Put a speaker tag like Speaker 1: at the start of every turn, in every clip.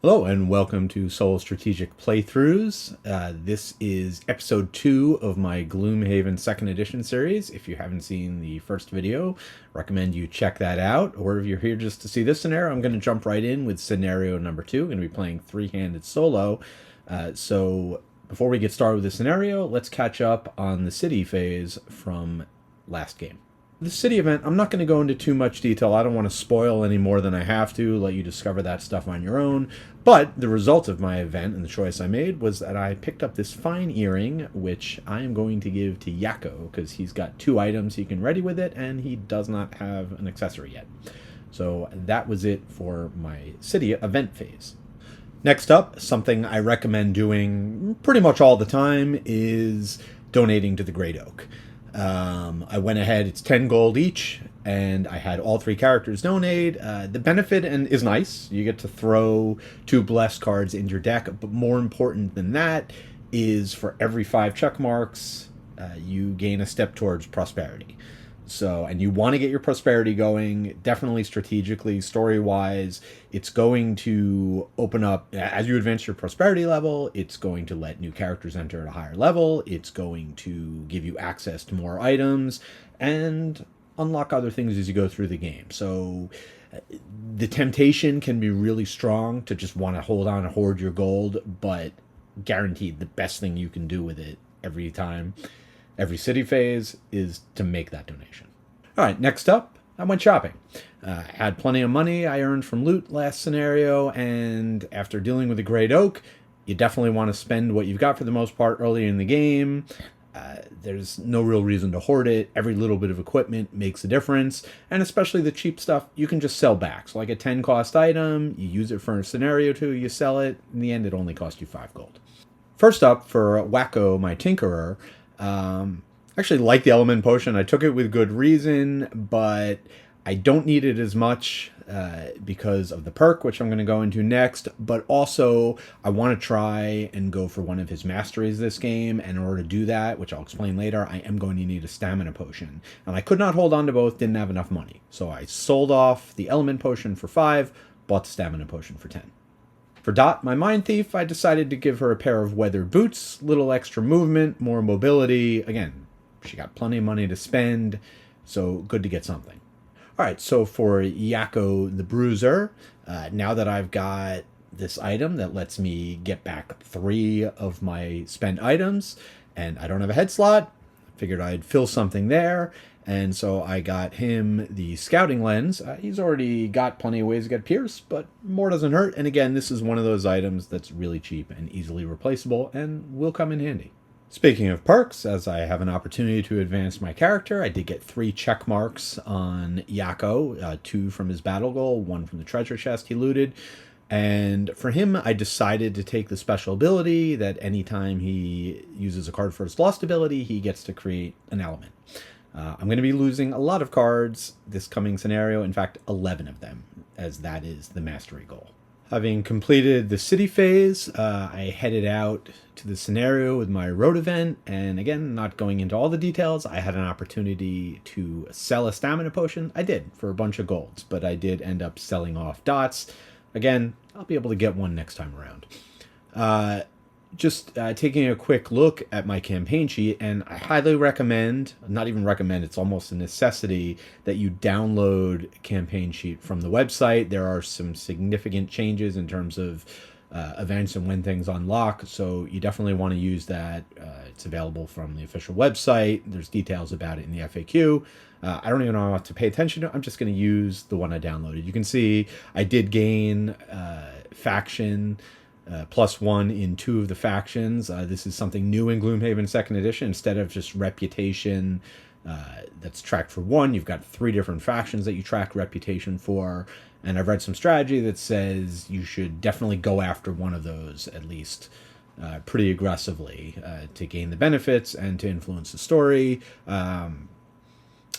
Speaker 1: Hello and welcome to Soul Strategic Playthroughs. This is episode 2 of my Gloomhaven 2nd edition series. If you haven't seen the first video, recommend you check that out. Or if you're here just to see this scenario, I'm going to jump right in with scenario number 2. I'm going to be playing three-handed solo. So before we get started with the scenario, let's catch up on the city phase from last game. The city event, I'm not going to go into too much detail. I don't want to spoil any more than I have to, let you discover that stuff on your own. But the result of my event and the choice I made was that I picked up this fine earring, which I am going to give to Yakko, because he's got 2 items he can ready with it, and he does not have an accessory yet. So that was it for my city event phase. Next up, something I recommend doing pretty much all the time is donating to the Great Oak. I went ahead, it's 10 gold each, and I had all 3 characters donate. The benefit is nice. You get to throw 2 blessed cards into your deck, but more important than that is for every 5 check marks, you gain a step towards prosperity. So, and you want to get your prosperity going, definitely strategically, story-wise. It's going to open up, as you advance your prosperity level, it's going to let new characters enter at a higher level, it's going to give you access to more items, and unlock other things as you go through the game. So, the temptation can be really strong to just want to hold on and hoard your gold, but guaranteed the best thing you can do with it every time, every city phase, is to make that donation. All right, next up, I went shopping. Had plenty of money I earned from loot last scenario, and after dealing with the Great Oak, you definitely want to spend what you've got for the most part early in the game. There's no real reason to hoard it. Every little bit of equipment makes a difference, and especially the cheap stuff, you can just sell back. So like a 10 cost item, you use it for a scenario 2, you sell it. In the end, it only costs you 5 gold. First up, for Wacko, my Tinkerer, actually like the element potion. I took it with good reason, but I don't need it as much because of the perk, which I'm going to go into next. But also, I want to try and go for one of his masteries this game. And in order to do that, which I'll explain later, I am going to need a stamina potion. And I could not hold on to both, didn't have enough money. So I sold off the element potion for 5, bought the stamina potion for 10. For Dot, my Mindthief, I decided to give her a pair of weathered boots, little extra movement, more mobility. Again, she got plenty of money to spend, so good to get something. All right, so for Yakko the Bruiser, now that I've got this item that lets me get back 3 of my spent items, and I don't have a head slot, figured I'd fill something there. And so I got him the scouting lens. He's already got plenty of ways to get Pierce, but more doesn't hurt. And again, this is one of those items that's really cheap and easily replaceable and will come in handy. Speaking of perks, as I have an opportunity to advance my character, I did get 3 check marks on Yakko, 2 from his battle goal, 1 from the treasure chest he looted. And for him, I decided to take the special ability that anytime he uses a card for his lost ability, he gets to create an element. I'm going to be losing a lot of cards this coming scenario, in fact 11 of them, as that is the mastery goal. Having completed the city phase, I headed out to the scenario with my road event, and again, not going into all the details, I had an opportunity to sell a stamina potion. I did, for a bunch of golds, but I did end up selling off Dots. Again, I'll be able to get one next time around. Just taking a quick look at my campaign sheet, and I highly recommend, not even recommend, it's almost a necessity that you download campaign sheet from the website. There are some significant changes in terms of events and when things unlock, so you definitely want to use that. It's available from the official website. There's details about it in the FAQ. I don't even know what to pay attention to. I'm just going to use the one I downloaded. You can see I did gain faction +1 in 2 of the factions. This is something new in Gloomhaven 2nd edition. Instead of just reputation that's tracked for 1, you've got 3 different factions that you track reputation for. And I've read some strategy that says you should definitely go after one of those at least pretty aggressively to gain the benefits and to influence the story.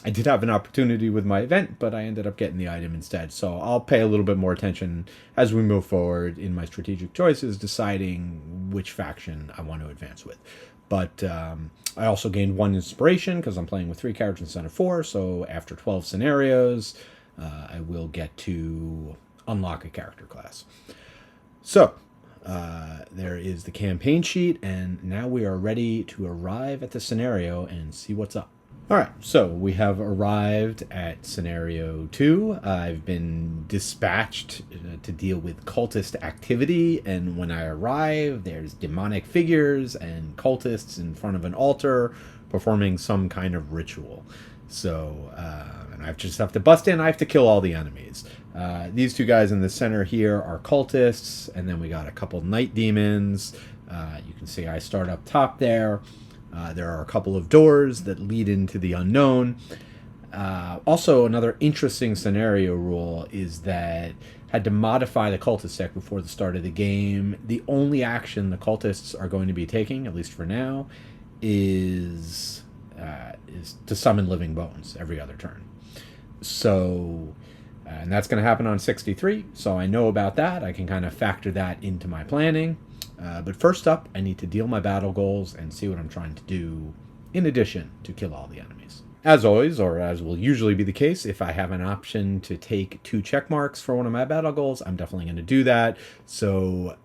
Speaker 1: I did have an opportunity with my event, but I ended up getting the item instead. So I'll pay a little bit more attention as we move forward in my strategic choices, deciding which faction I want to advance with. But I also gained 1 inspiration because I'm playing with 3 characters instead of 4. So after 12 scenarios, I will get to unlock a character class. So, there is the campaign sheet, and now we are ready to arrive at the scenario and see what's up. All right, so we have arrived at scenario 2. I've been dispatched to deal with cultist activity, and when I arrive, there's demonic figures and cultists in front of an altar performing some kind of ritual. So, and I just have to bust in. I have to kill all the enemies. These two guys in the center here are cultists, and then we got a couple night demons. You can see I start up top there. There are a couple of doors that lead into the unknown. Also, another interesting scenario rule is that had to modify the cultist deck before the start of the game. The only action the cultists are going to be taking, at least for now, is to summon living bones every other turn. So, and that's going to happen on 63, so I know about that. I can kind of factor that into my planning. But first up, I need to deal my battle goals and see what I'm trying to do in addition to kill all the enemies. As always, or as will usually be the case, if I have an option to take 2 check marks for one of my battle goals, I'm definitely going to do that. So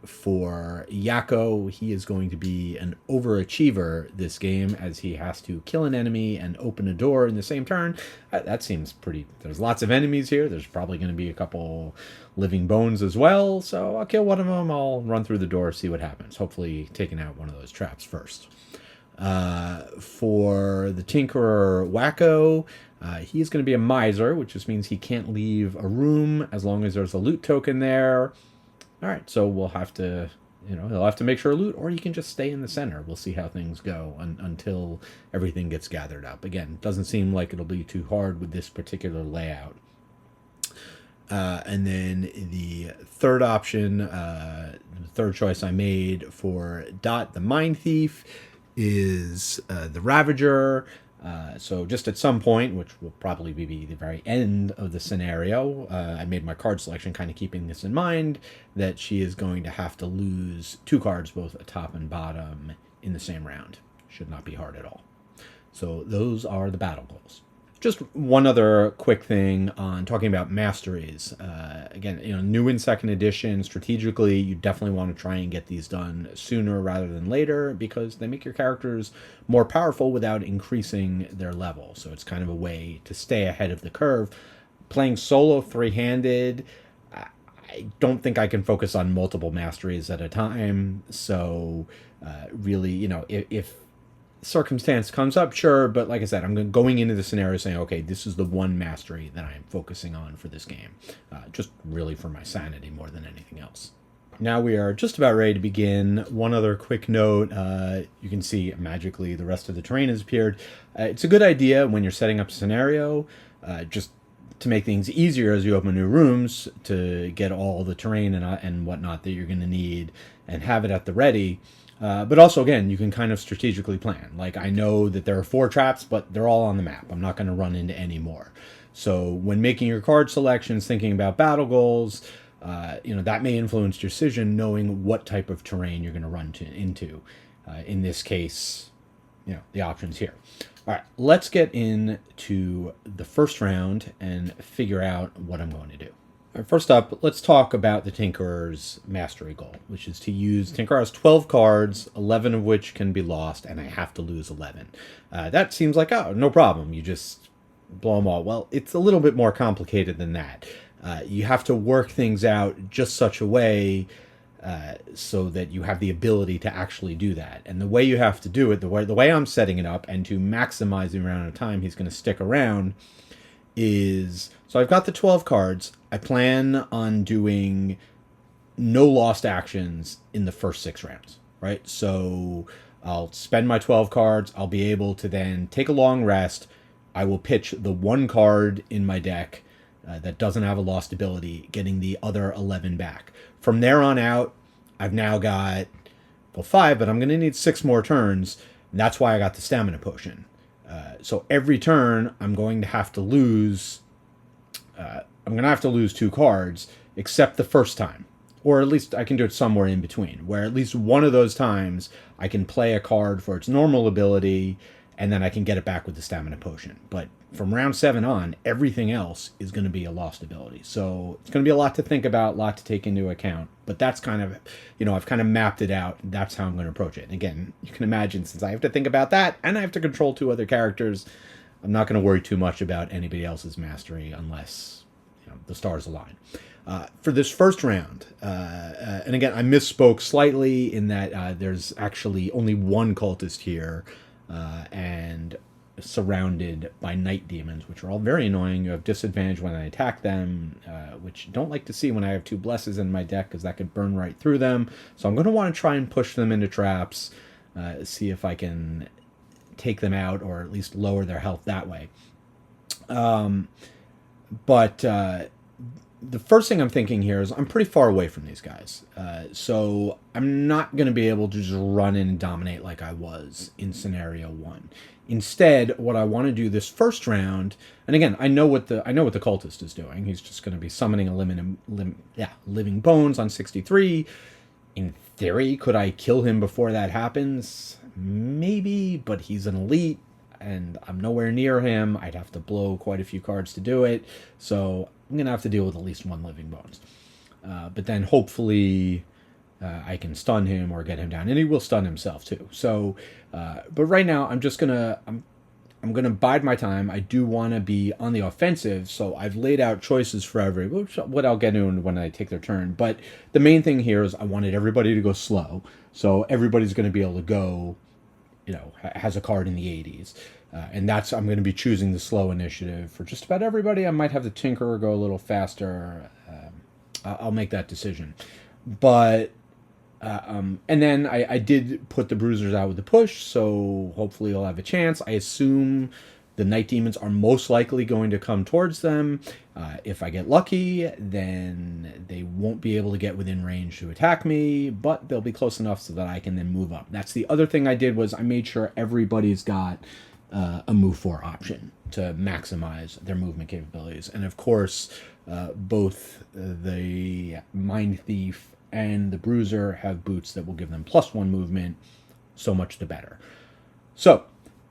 Speaker 1: for Yakko, he is going to be an overachiever this game, as he has to kill an enemy and open a door in the same turn. That seems pretty... There's lots of enemies here. There's probably going to be a couple living bones as well. So I'll kill one of them. I'll run through the door, see what happens. Hopefully taking out one of those traps first. For the Tinkerer Wacko, he's going to be a miser, which just means he can't leave a room as long as there's a loot token there. All right, so we'll have to, he'll have to make sure loot, or he can just stay in the center. We'll see how things go until everything gets gathered up. Again, doesn't seem like it'll be too hard with this particular layout. And then the third option, the third choice I made for Dot, the Mindthief, is the Ravager. So just at some point, which will probably be the very end of the scenario, I made my card selection kind of keeping this in mind, that she is going to have to lose 2 cards, both top and bottom, in the same round. Should not be hard at all. So those are the battle goals. Just one other quick thing on talking about masteries. Again, new in 2nd edition, strategically, you definitely want to try and get these done sooner rather than later, because they make your characters more powerful without increasing their level. So it's kind of a way to stay ahead of the curve. Playing solo 3-handed, I don't think I can focus on multiple masteries at a time. So really, if circumstance comes up, sure, but like I said, I'm going into the scenario saying, okay, this is the one mastery that I'm focusing on for this game, just really for my sanity more than anything else. Now we are just about ready to begin. One other quick note, you can see magically the rest of the terrain has appeared. It's a good idea when you're setting up a scenario, just to make things easier as you open new rooms, to get all the terrain and whatnot that you're going to need and have it at the ready. But also, again, you can kind of strategically plan. Like, I know that there are 4 traps, but they're all on the map. I'm not going to run into any more. So when making your card selections, thinking about battle goals, that may influence your decision, knowing what type of terrain you're going to run into. In this case, the options here. All right, let's get into the first round and figure out what I'm going to do. First up, let's talk about the Tinkerer's mastery goal, which is to use... Tinkerer has 12 cards, 11 of which can be lost, and I have to lose 11. That seems like, oh, no problem. You just blow them all. Well, it's a little bit more complicated than that. You have to work things out just such a way so that you have the ability to actually do that. And the way you have to do it, the way I'm setting it up, and to maximize the amount of time he's going to stick around, is... So I've got the 12 cards. I plan on doing no lost actions in the first 6 rounds, right? So I'll spend my 12 cards. I'll be able to then take a long rest. I will pitch the 1 card in my deck that doesn't have a lost ability, getting the other 11 back. From there on out, I've now got, 5, but I'm going to need 6 more turns. And that's why I got the stamina potion. So every turn, I'm going to have to lose... I'm going to have to lose 2 cards, except the first time. Or at least I can do it somewhere in between, where at least one of those times I can play a card for its normal ability, and then I can get it back with the stamina potion. But, from round 7 on, everything else is going to be a lost ability. So it's going to be a lot to think about, a lot to take into account. But that's kind of, I've kind of mapped it out. That's how I'm going to approach it. And again, you can imagine, since I have to think about that and I have to control 2 other characters, I'm not going to worry too much about anybody else's mastery unless the stars align. For this first round, and again, I misspoke slightly in that there's actually only 1 cultist here, and surrounded by night demons, which are all very annoying. You have disadvantage when I attack them, which I don't like to see when I have 2 blesses in my deck, because that could burn right through them. So I'm going to want to try and push them into traps, see if I can take them out, or at least lower their health that way. But the first thing I'm thinking here is I'm pretty far away from these guys. So I'm not going to be able to just run in and dominate like I was in scenario 1. Instead, what I want to do this first round, and again, I know what the cultist is doing. He's just going to be summoning a living bones on 63. In theory, could I kill him before that happens? Maybe, but he's an elite, and I'm nowhere near him. I'd have to blow quite a few cards to do it, so I'm going to have to deal with at least 1 living bones. But then hopefully I can stun him or get him down, and he will stun himself too. So, but right now I'm just gonna I'm gonna bide my time. I do want to be on the offensive, so I've laid out choices for everybody, what I'll get in when I take their turn. But the main thing here is I wanted everybody to go slow, so everybody's going to be able to go, has a card in the 80s. And I'm going to be choosing the slow initiative for just about everybody. I might have the Tinkerer go a little faster. I'll make that decision. But, and then I did put the Bruisers out with the push, so hopefully I'll have a chance. I assume the Night Demons are most likely going to come towards them. If I get lucky, then they won't be able to get within range to attack me, but they'll be close enough so that I can then move up. That's the other thing I did, was I made sure everybody's got a move 4 option to maximize their movement capabilities. And of course, both the Mindthief and the Bruiser have boots that will give them +1 movement. So much the better. So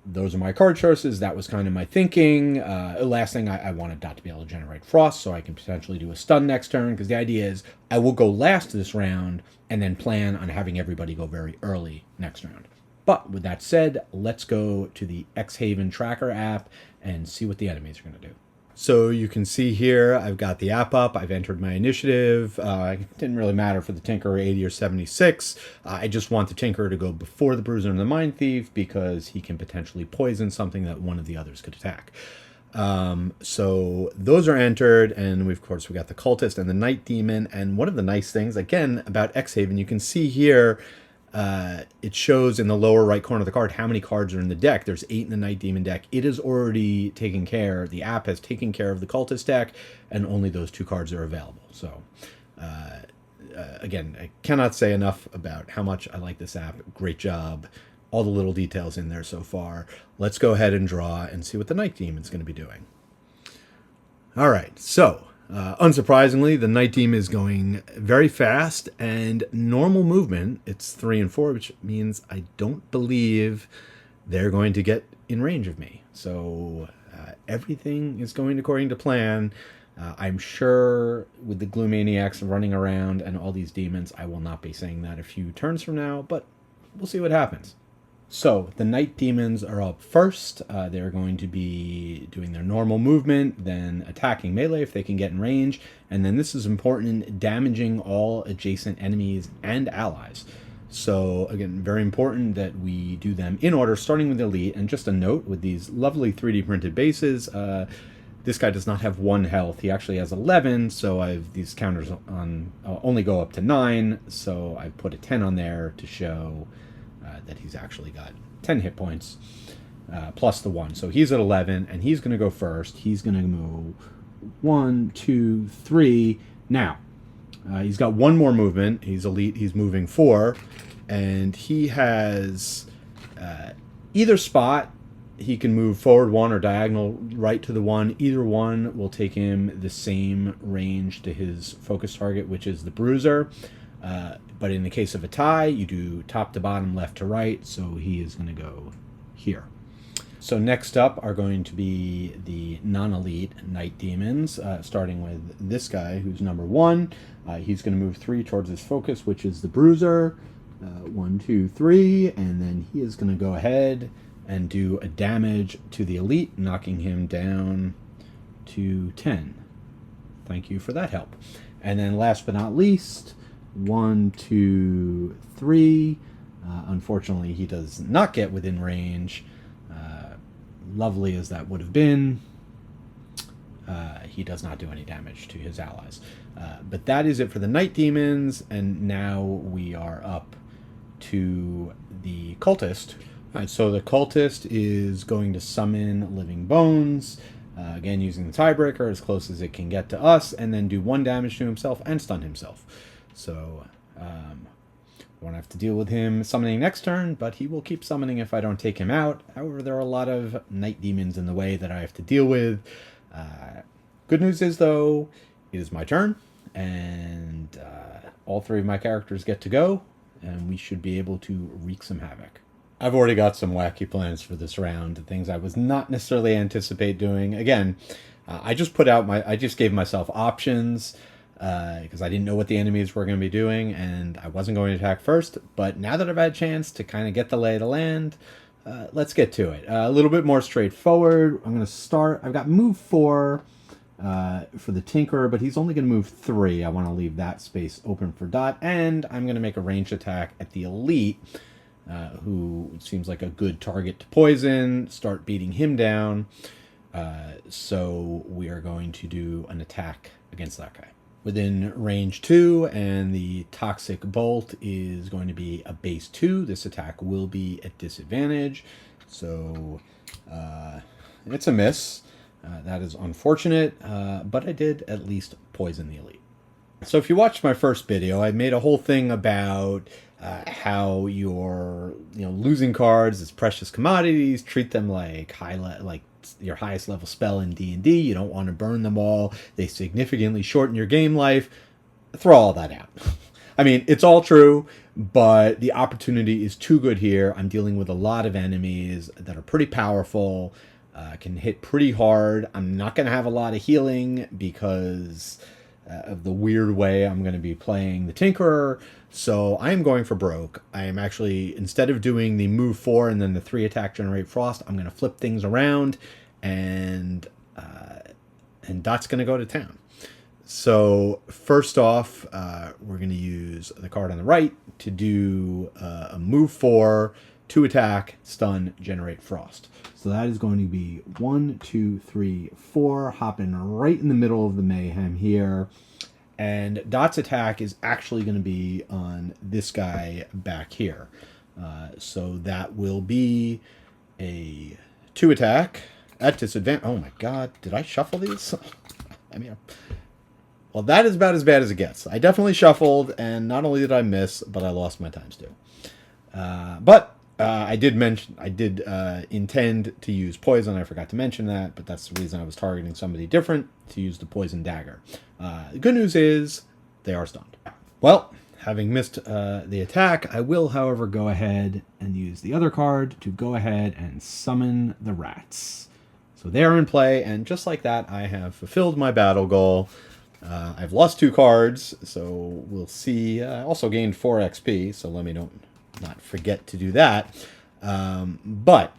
Speaker 1: those are my card choices. That was kind of my thinking. Last thing, I wanted not to be able to generate frost, so I can potentially do a stun next turn, because the idea is I will go last this round and then plan on having everybody go very early next round. But with that said, let's go to the Gloomhaven tracker app and see what the enemies are going to do. So you can see here, I've got the app up. I've entered my initiative. It didn't really matter for the Tinkerer 80 or 76. I just want the Tinkerer to go before the Bruiser and the Mindthief, because he can potentially poison something that one of the others could attack. So those are entered, and of course we got the Cultist and the Night Demon. And one of the nice things, again, about Gloomhaven, you can see here, it shows in the lower right corner of the card how many cards are in the deck. There's 8 in the Night Demon deck. It is already taken care. The app has taken care of the Cultist deck, and only those 2 cards are available. So, again, I cannot say enough about how much I like this app. Great job. All the little details in there so far. Let's go ahead and draw and see what the Night Demon's going to be doing. All right, so unsurprisingly, the Night Demon is going very fast and normal movement. It's 3 and 4, which means I don't believe they're going to get in range of me. So everything is going according to plan. I'm sure with the Gloomaniacs running around and all these demons, I will not be saying that a few turns from now, but we'll see what happens. So the Night Demons are up first. They're going to be doing their normal movement, then attacking melee if they can get in range, and then this is important, damaging all adjacent enemies and allies. So again, very important that we do them in order, starting with Elite. And just a note, with these lovely 3D printed bases, this guy does not have 1 health. He actually has 11, so these counters on only go up to 9, so I put a 10 on there to show that he's actually got 10 hit points, plus the 1. So he's at 11, and he's going to go first. He's going to move 1, 2, 3. Now, he's got 1 more movement. He's Elite. He's moving 4, and he has either spot. He can move forward 1 or diagonal right to the 1. Either one will take him the same range to his focus target, which is the Bruiser. But in the case of a tie, you do top to bottom, left to right, so he is going to go here. So next up are going to be the non-elite Night Demons, starting with this guy who's number 1. He's going to move 3 towards his focus, which is the Bruiser. 1, 2, 3, and then he is going to go ahead and do a damage to the elite, knocking him down to 10. Thank you for that help. And then last but not least, 1, 2, 3. Unfortunately, he does not get within range. Lovely as that would have been, he does not do any damage to his allies. But that is it for the Night Demons, and now we are up to the Cultist. All right, so the Cultist is going to summon Living Bones, again using the tiebreaker as close as it can get to us, and then do 1 damage to himself and stun himself. So won't have to deal with him summoning next turn, but he will keep summoning if I don't take him out. However, there are a lot of Night Demons in the way that I have to deal with. Good news is, though, it is my turn, and all 3 of my characters get to go, and we should be able to wreak some havoc. I've already got some wacky plans for this round, things I was not necessarily anticipate doing. Again, I just gave myself options, because I didn't know what the enemies were going to be doing, and I wasn't going to attack first. But now that I've had a chance to kind of get the lay of the land, let's get to it. A little bit more straightforward. I'm going to start. I've got move 4 for the Tinkerer, but he's only going to move 3. I want to leave that space open for Dot, and I'm going to make a ranged attack at the Elite, who seems like a good target to poison. Start beating him down. So we are going to do an attack against that guy. Within range 2, and the Toxic Bolt is going to be a base 2. This attack will be at disadvantage, so it's a miss. That is unfortunate, but I did at least poison the Elite. So if you watched my first video, I made a whole thing about how you're losing cards as precious commodities, treat them like your highest level spell in D&D. You don't want to burn them all. They significantly shorten your game life. Throw all that out. I mean, it's all true, but the opportunity is too good here. I'm dealing with a lot of enemies that are pretty powerful, can hit pretty hard. I'm not going to have a lot of healing because of the weird way I'm going to be playing the Tinkerer. So I am going for broke. I am actually, instead of doing the move 4 and then the 3 attack generate frost, I'm going to flip things around, and Dot's going to go to town. So first off, we're going to use the card on the right to do a move 4, 2 attack, stun, generate frost. So that is going to be 1, 2, 3, 4, hopping right in the middle of the mayhem here. And Dot's attack is actually going to be on this guy back here. So that will be a 2 attack at disadvantage. Oh my god, did I shuffle these? I mean, well, that is about as bad as it gets. I definitely shuffled, and not only did I miss, but I lost my times too. But I did intend to use poison. I forgot to mention that, but that's the reason I was targeting somebody different, to use the poison dagger. The good news is they are stunned. Well, having missed the attack, I will, however, go ahead and use the other card to go ahead and summon the rats. So they are in play, and just like that, I have fulfilled my battle goal. I've lost 2 cards, so we'll see. I also gained 4 XP, so let me not forget to do that. But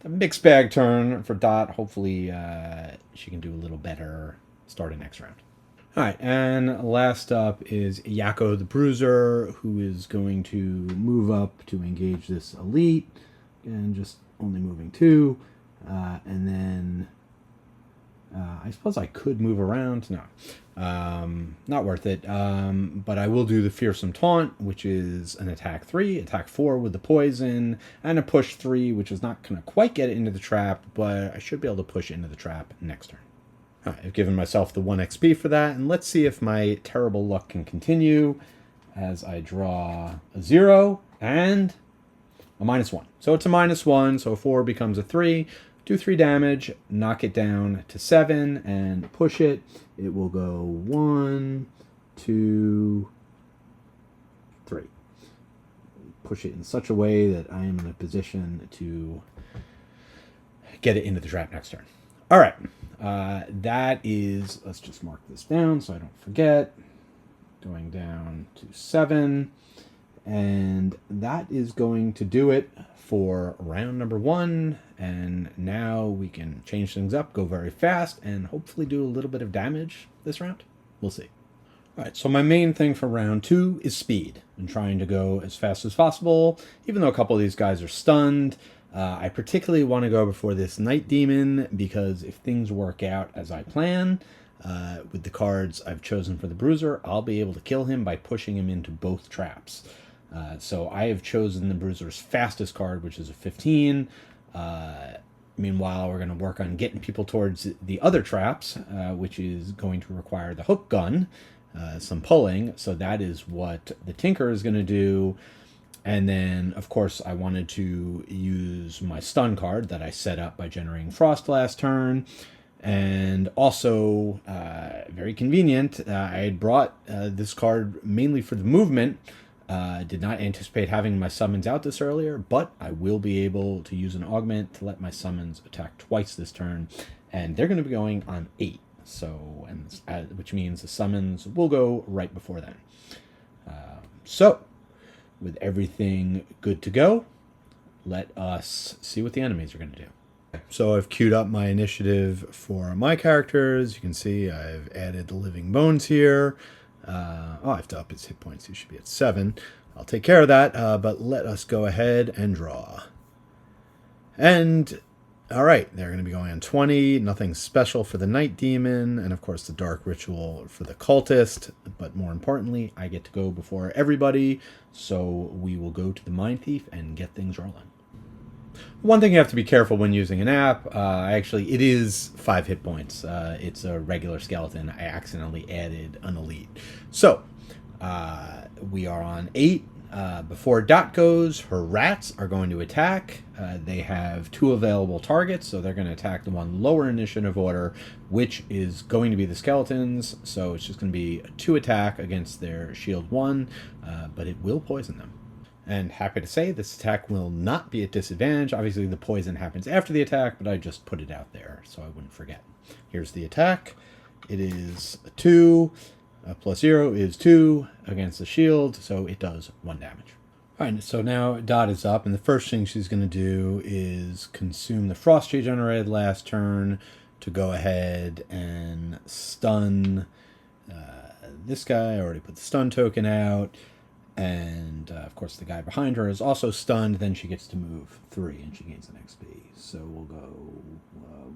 Speaker 1: a mixed bag turn for Dot. Hopefully she can do a little better starting next round. All right, and last up is Yakko the Bruiser, who is going to move up to engage this Elite. Again, just only moving 2. And then I suppose I could move around. No. Not worth it. But I will do the Fearsome Taunt, which is an attack 3, attack 4 with the poison, and a push 3, which is not going to quite get it into the trap, but I should be able to push it into the trap next turn. All right, I've given myself the 1 XP for that, and let's see if my terrible luck can continue as I draw a 0 and a -1. So it's a -1, so 4 becomes a 3. Do 3 damage, knock it down to 7, and push it. It will go 1, 2, 3. push it in such a way that I am in a position to get it into the trap next turn. All right. That is, let's just mark this down so I don't forget. Going down to 7. And that is going to do it for round number 1. And now we can change things up, go very fast, and hopefully do a little bit of damage this round. We'll see. All right, so my main thing for round 2 is speed. I'm trying to go as fast as possible, even though a couple of these guys are stunned. I particularly want to go before this Night Demon, because if things work out as I plan, with the cards I've chosen for the Bruiser, I'll be able to kill him by pushing him into both traps. So I have chosen the Bruiser's fastest card, which is a 15. Meanwhile, we're going to work on getting people towards the other traps, which is going to require the hook gun, some pulling. So that is what the Tinker is going to do. And then, of course, I wanted to use my stun card that I set up by generating Frost last turn. And also, very convenient, I had brought this card mainly for the movement. Did not anticipate having my summons out this earlier, but I will be able to use an augment to let my summons attack twice this turn. And they're going to be going on 8. So, which means the summons will go right before then. So, with everything good to go, let us see what the enemies are going to do. So I've queued up my initiative for my characters. You can see I've added the living bones here. I have to up his hit points. He should be at 7. I'll take care of that, but let us go ahead and draw. And, all right, they're going to be going on 20. Nothing special for the Night Demon, and of course the Dark Ritual for the Cultist. But more importantly, I get to go before everybody, so we will go to the Mindthief and get things rolling. One thing you have to be careful when using an app, it is 5 hit points. It's a regular skeleton. I accidentally added an elite. So, we are on 8. Before Dot goes, her rats are going to attack. They have 2 available targets, so they're going to attack the one lower initiative order, which is going to be the skeletons. So it's just going to be a 2 attack against their shield 1, but it will poison them. And happy to say this attack will not be at disadvantage. Obviously the poison happens after the attack, but I just put it out there so I wouldn't forget. Here's the attack. It is a 2. Plus 0 is 2 against the shield, so it does 1 damage. Alright, so now Dot is up, and the first thing she's going to do is consume the frost she generated last turn to go ahead and stun this guy. I already put the stun token out. And, of course, the guy behind her is also stunned. Then she gets to move 3, and she gains an XP. So we'll go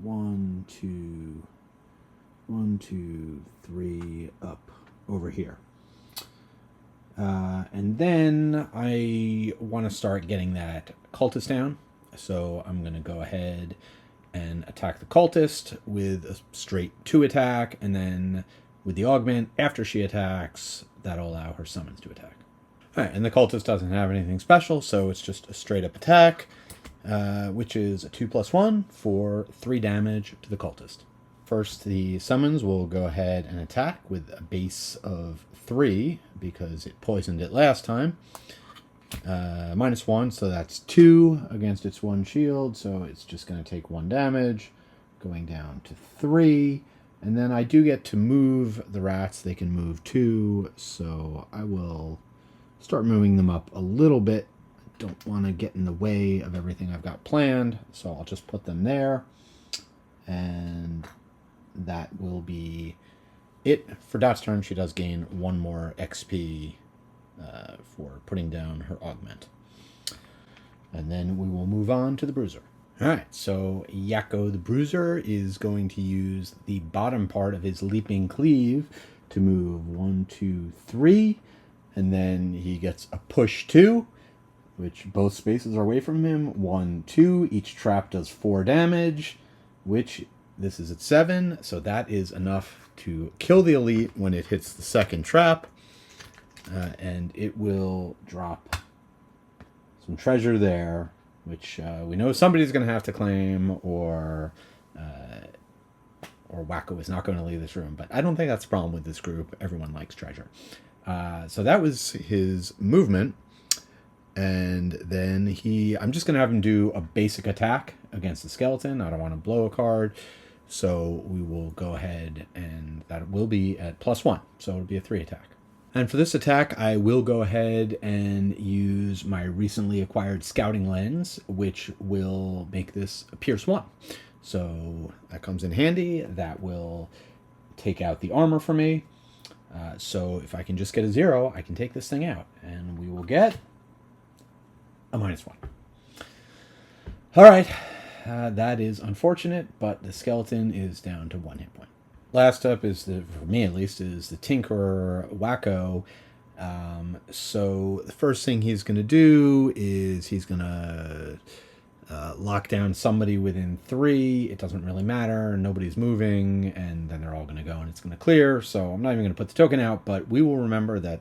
Speaker 1: 1, 2, 3, up over here. And then I want to start getting that cultist down. So I'm going to go ahead and attack the cultist with a straight 2 attack. And then with the augment, after she attacks, that'll allow her summons to attack. Alright, and the cultist doesn't have anything special, so it's just a straight up attack, which is a 2+1 for 3 damage to the cultist. First, the summons will go ahead and attack with a base of 3, because it poisoned it last time. -1, so that's 2 against its 1 shield, so it's just going to take 1 damage, going down to 3. And then I do get to move the rats. They can move 2, so I will start moving them up a little bit. Don't want to get in the way of everything I've got planned, so I'll just put them there. And that will be it for Dot's turn. She does gain 1 more XP for putting down her augment. And then we will move on to the Bruiser. Alright, so Yakko the Bruiser is going to use the bottom part of his leaping cleave to move 1, 2, 3. And then he gets a push 2, which both spaces are away from him. 1, 2. Each trap does 4 damage, which this is at 7. So that is enough to kill the elite when it hits the second trap. And it will drop some treasure there, which we know somebody's going to have to claim, or Wacko is not going to leave this room. But I don't think that's a problem with this group. Everyone likes treasure. So that was his movement. And then I'm just going to have him do a basic attack against the skeleton. I don't want to blow a card. So we will go ahead, and that will be at +1. So it'll be a 3 attack. And for this attack, I will go ahead and use my recently acquired scouting lens, which will make this a Pierce 1. So that comes in handy. That will take out the armor for me. So if I can just get a 0, I can take this thing out. And we will get a -1. All right. That is unfortunate, but the skeleton is down to 1 hit point. Last up is, for me at least, is the Tinkerer Wacko. So the first thing he's going to do is he's going to lock down somebody within 3. It doesn't really matter. Nobody's moving, and then they're all going to go, and it's going to clear. So I'm not even going to put the token out, but we will remember that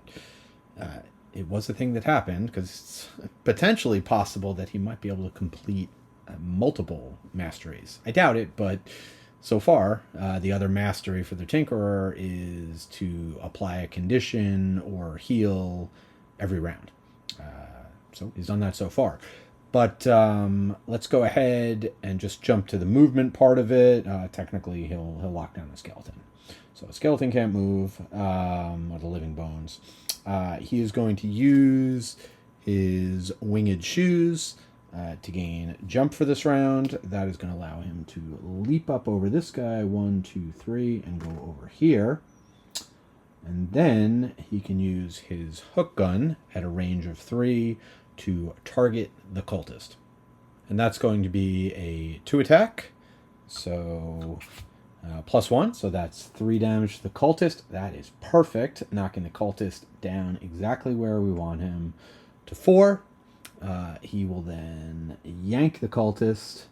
Speaker 1: it was a thing that happened, because it's potentially possible that he might be able to complete multiple masteries. I doubt it, but so far, the other mastery for the Tinkerer is to apply a condition or heal every round. So he's done that so far. But let's go ahead and just jump to the movement part of it. Technically, he'll lock down the skeleton. So a skeleton can't move, or the living bones. He is going to use his winged shoes to gain jump for this round. That is going to allow him to leap up over this guy, 1, 2, 3, and go over here. And then he can use his hook gun at a range of 3 to target the cultist. And that's going to be a 2 attack. So +1, so that's 3 damage to the cultist. That is perfect, knocking the cultist down exactly where we want him to 4. He will then yank the cultist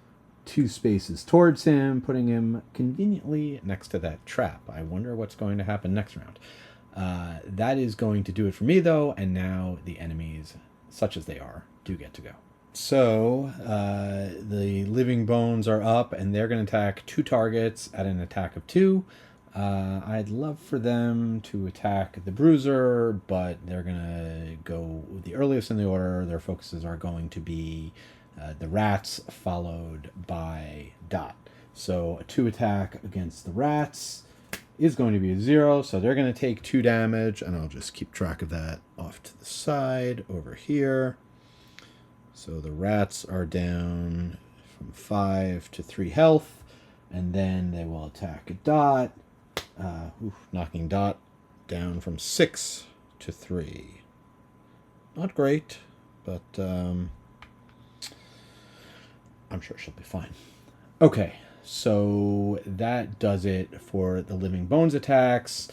Speaker 1: 2 spaces towards him, putting him conveniently next to that trap. I wonder what's going to happen next round. That is going to do it for me, though, and now the enemies, such as they are, do get to go. So the living bones are up, and they're going to attack 2 targets at an attack of 2. I'd love for them to attack the Bruiser, but they're going to go the earliest in the order. Their focuses are going to be the rats, followed by Dot. So a 2 attack against the rats is going to be a 0, so they're going to take 2 damage, and I'll just keep track of that off to the side over here. So the rats are down from 5 to 3 health, and then they will attack a Dot. Knocking Dot down from 6 to 3. Not great, but I'm sure she'll be fine. Okay, so that does it for the living bones attacks.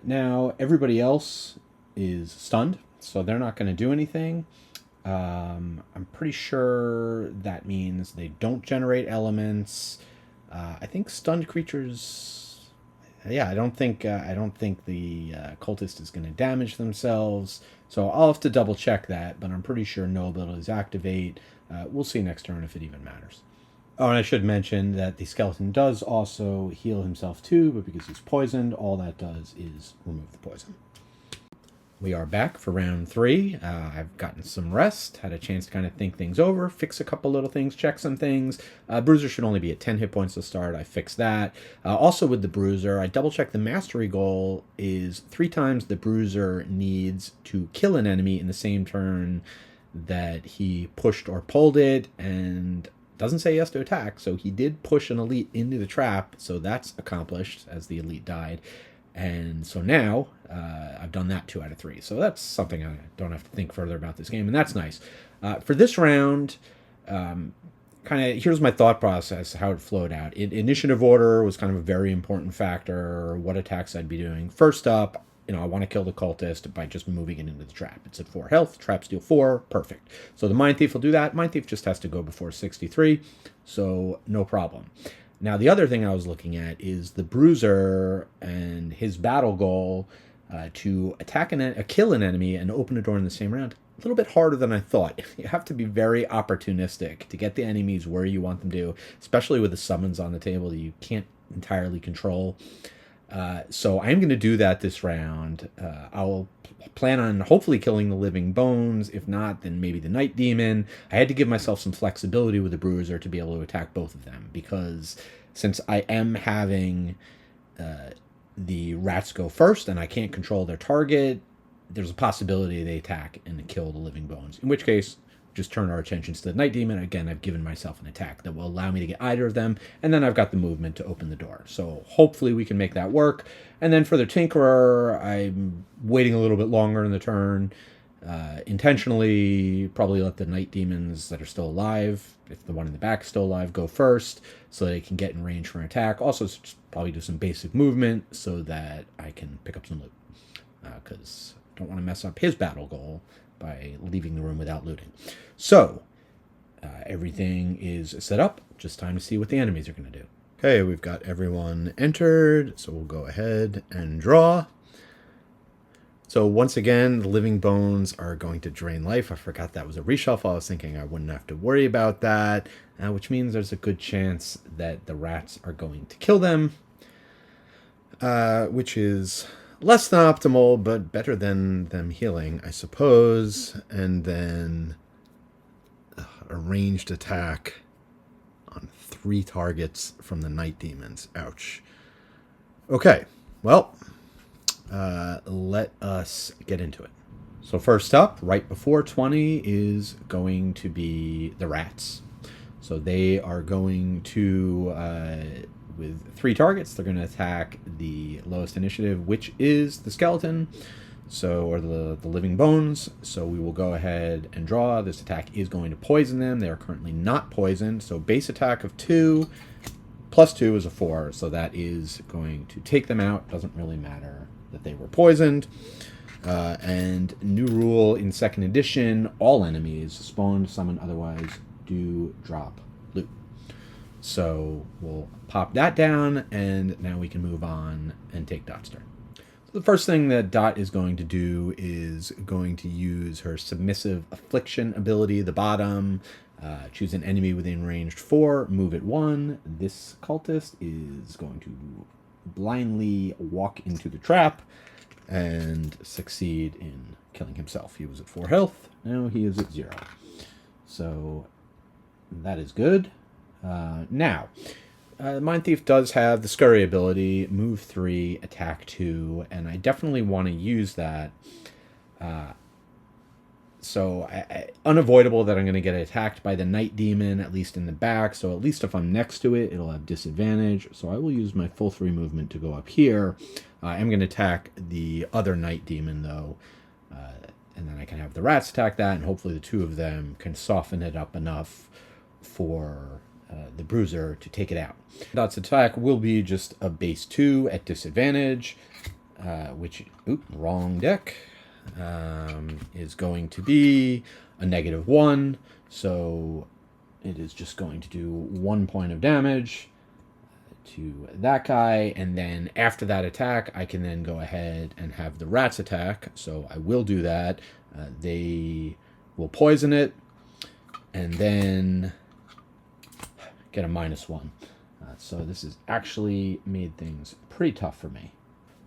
Speaker 1: Now everybody else is stunned, so they're not going to do anything. I'm pretty sure that means they don't generate elements. I think stunned creatures... Yeah, I don't think the cultist is going to damage themselves, so I'll have to double check that, but I'm pretty sure no abilities activate. We'll see next turn if it even matters. Oh, and I should mention that the skeleton does also heal himself too, but because he's poisoned, all that does is remove the poison. We are back for round 3. I've gotten some rest, had a chance to kind of think things over, fix a couple little things, check some things. Bruiser should only be at 10 hit points to start. I fixed that. Also with the Bruiser, I double-checked the mastery goal is 3 times the Bruiser needs to kill an enemy in the same turn that he pushed or pulled it, and doesn't say he has to attack, so he did push an elite into the trap, so that's accomplished as the elite died. And so now I've done that 2 out of 3. So that's something I don't have to think further about this game, and that's nice. For this round, here's my thought process, how it flowed out. Initiative order was kind of a very important factor, what attacks I'd be doing. First up, I want to kill the cultist by just moving it into the trap. It's at 4 health, traps deal 4, perfect. So the Mindthief will do that. Mindthief just has to go before 63, so no problem. Now, the other thing I was looking at is the Bruiser and his battle goal to attack kill an enemy and open a door in the same round. A little bit harder than I thought. You have to be very opportunistic to get the enemies where you want them to, especially with the summons on the table that you can't entirely control. So I'm going to do that this round. I'll plan on hopefully killing the living bones. If not, then maybe the night demon. I had to give myself some flexibility with the bruiser to be able to attack both of them, because since I am having the rats go first and I can't control their target, there's a possibility they attack and kill the living bones. In which case, just turn our attentions to the night demon. Again, I've given myself an attack that will allow me to get either of them, and then I've got the movement to open the door. So hopefully we can make that work. And then for the tinkerer, I'm waiting a little bit longer in the turn. Intentionally probably let the night demons that are still alive, if the one in the back is still alive, go first so they can get in range for an attack. Also just probably do some basic movement so that I can pick up some loot, because I don't want to mess up his battle goal by leaving the room without looting. So everything is set up. Just time to see what the enemies are going to do. Okay, we've got everyone entered, so we'll go ahead and draw. So once again, the living bones are going to drain life. I forgot that was a reshuffle. I was thinking I wouldn't have to worry about that, which means there's a good chance that the rats are going to kill them, which is less than optimal, but better than them healing, I suppose. And then a ranged attack on 3 targets from the night demons. Ouch. Okay, well, let us get into it. So first up, right before 20, is going to be the rats. So they are going to, with 3 targets, they're going to attack the lowest initiative, which is the skeleton, or the living bones. So we will go ahead and draw. This attack is going to poison them. They are currently not poisoned. So base attack of 2 plus 2 is a 4. So that is going to take them out. Doesn't really matter that they were poisoned. And new rule in 2nd edition, all enemies, spawned, summoned, otherwise, do drop loot. So we'll pop that down, and now we can move on and take Dot's turn. So the first thing that Dot is going to do is going to use her Submissive Affliction ability, the bottom. Choose an enemy within ranged 4, move it 1. This cultist is going to blindly walk into the trap and succeed in killing himself. He was at 4 health, now he is at 0. So that is good. Now, Mindthief does have the Scurry ability, move 3, attack 2, and I definitely want to use that. So unavoidable that I'm going to get attacked by the night demon, at least in the back. So at least if I'm next to it, it'll have disadvantage. So I will use my full 3 movement to go up here. I'm going to attack the other night demon, though. And then I can have the rats attack that, and hopefully the 2 of them can soften it up enough for the Bruiser to take it out. Dot's attack will be just a base 2 at disadvantage, which, wrong deck. Is going to be a -1, so it is just going to do 1 point of damage to that guy, and then after that attack I can then go ahead and have the rats attack, so I will do that. They will poison it and then get a -1, so this has actually made things pretty tough for me.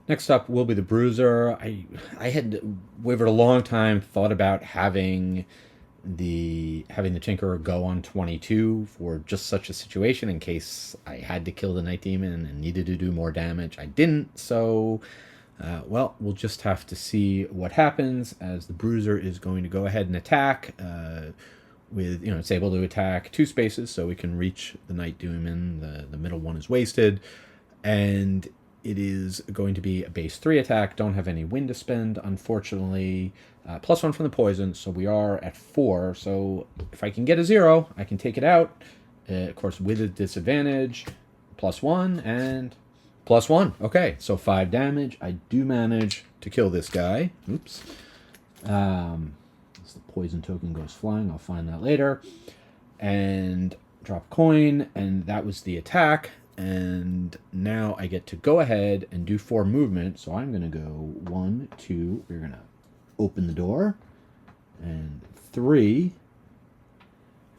Speaker 1: Next up will be the Bruiser. I had wavered a long time, thought about having the Tinkerer go on 22 for just such a situation in case I had to kill the Night Demon and needed to do more damage. I didn't, so well, we'll just have to see what happens, as the Bruiser is going to go ahead and attack with, it's able to attack 2 spaces, so we can reach the Night Demon. The middle one is wasted, and it is going to be a base 3 attack. Don't have any wind to spend, unfortunately. +1 from the poison, so we are at 4. So if I can get a 0, I can take it out. Of course, with a disadvantage. +1 and +1. Okay, so 5 damage. I do manage to kill this guy. Oops. As the poison token goes flying, I'll find that later. And drop coin, and that was the attack. And now I get to go ahead and do 4 movement. So I'm going to go 1, 2. We're going to open the door. And 3.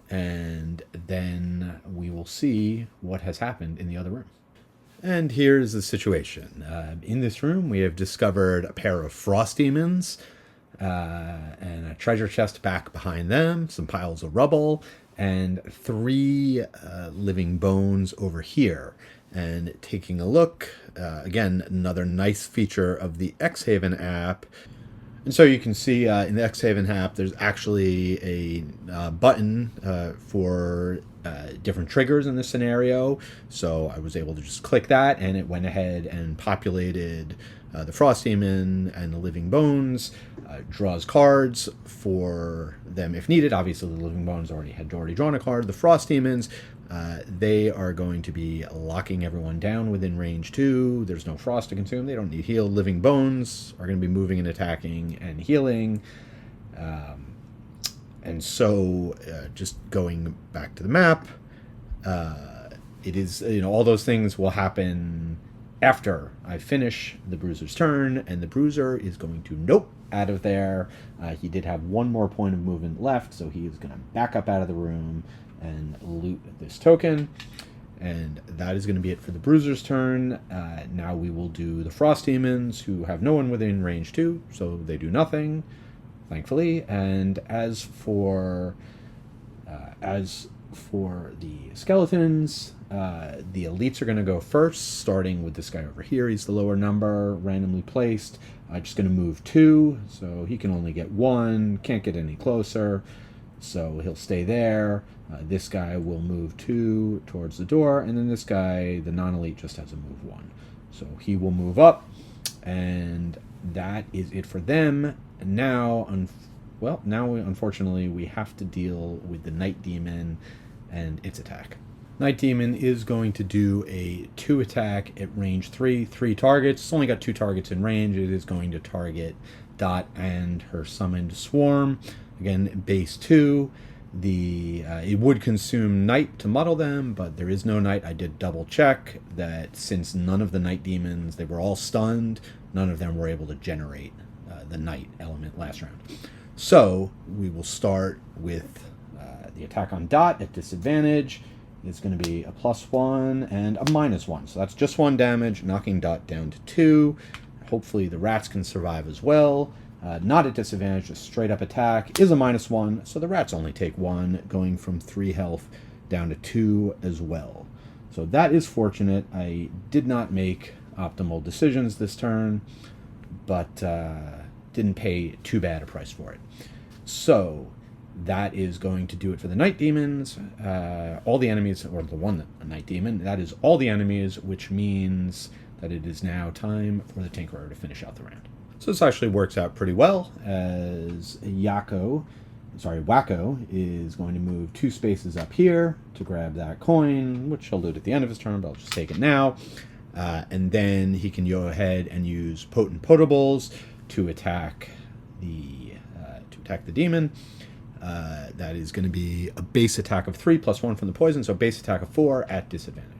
Speaker 1: And then we will see what has happened in the other room. And here's the situation. In this room, we have discovered a pair of frost demons and a treasure chest back behind them, some piles of rubble, and 3 living bones over here. And taking a look, again, another nice feature of the Xhaven app. And so you can see in the Xhaven app, there's actually a button for different triggers in this scenario. So I was able to just click that, and it went ahead and populated the Frost Demon and the Living Bones, draws cards for them if needed. Obviously, the Living Bones had already drawn a card. The Frost Demons, they are going to be locking everyone down within range 2. There's no frost to consume. They don't need heal. Living Bones are going to be moving and attacking and healing. And so, just going back to the map, it is, all those things will happen after I finish the Bruiser's turn, and the Bruiser is going to nope out of there. He did have 1 more point of movement left, so he is going to back up out of the room and loot this token. And that is going to be it for the Bruiser's turn. Now we will do the Frost Demons, who have no one within range 2, so they do nothing, thankfully. And as for the skeletons, the elites are going to go first, starting with this guy over here. He's the lower number, randomly placed. Just going to move 2, so he can only get 1, can't get any closer, so he'll stay there. This guy will move 2 towards the door, and then this guy, the non-elite, just has to move 1. So he will move up, and that is it for them. And now, unfortunately, we have to deal with the Night Demon and its attack. Night Demon is going to do a 2 attack at range 3, 3 targets. It's only got 2 targets in range. It is going to target Dot and her summoned Swarm. Again, base 2. It would consume Night to muddle them, but there is no Night. I did double check that since none of the Night Demons, they were all stunned, none of them were able to generate the Night element last round. So we will start with the attack on Dot at disadvantage. It's going to be a +1 and a -1. So that's just 1 damage, knocking Dot down to 2. Hopefully the rats can survive as well. Not at disadvantage, a straight up attack is a -1, so the rats only take 1, going from 3 health down to 2 as well. So that is fortunate. I did not make optimal decisions this turn, but didn't pay too bad a price for it. So that is going to do it for the Night Demons. All the enemies, or the one Night Demon, that is all the enemies, which means that it is now time for the Tinkerer to finish out the round. So this actually works out pretty well, as Wacko is going to move 2 spaces up here to grab that coin, which he'll loot at the end of his turn, but I'll just take it now. And then he can go ahead and use Potent Potables to attack the demon. That is going to be a base attack of 3 +1 from the poison, so base attack of 4 at disadvantage.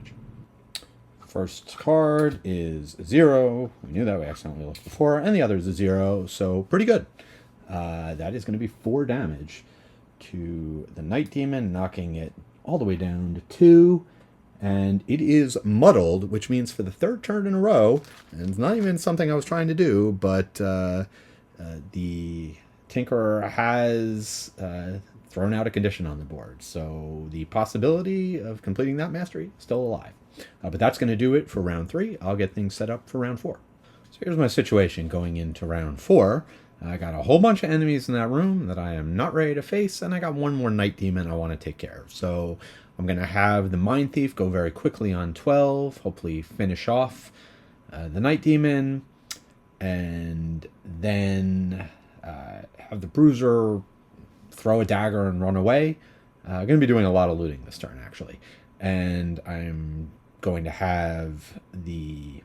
Speaker 1: First card is a 0. We knew that, we accidentally looked before, and the other is a 0, so pretty good. That is going to be 4 damage to the Night Demon, knocking it all the way down to 2. And it is muddled, which means for the 3rd turn in a row, and it's not even something I was trying to do, but the Tinkerer has thrown out a condition on the board. So the possibility of completing that mastery is still alive. But that's going to do it for round 3. I'll get things set up for round 4. So here's my situation going into round 4. I got a whole bunch of enemies in that room that I am not ready to face, and I got 1 more Night Demon I want to take care of. So I'm going to have the Mindthief go very quickly on 12, hopefully finish off the Night Demon, and then have the Bruiser throw a dagger and run away. I'm going to be doing a lot of looting this turn, actually. And I'm going to have the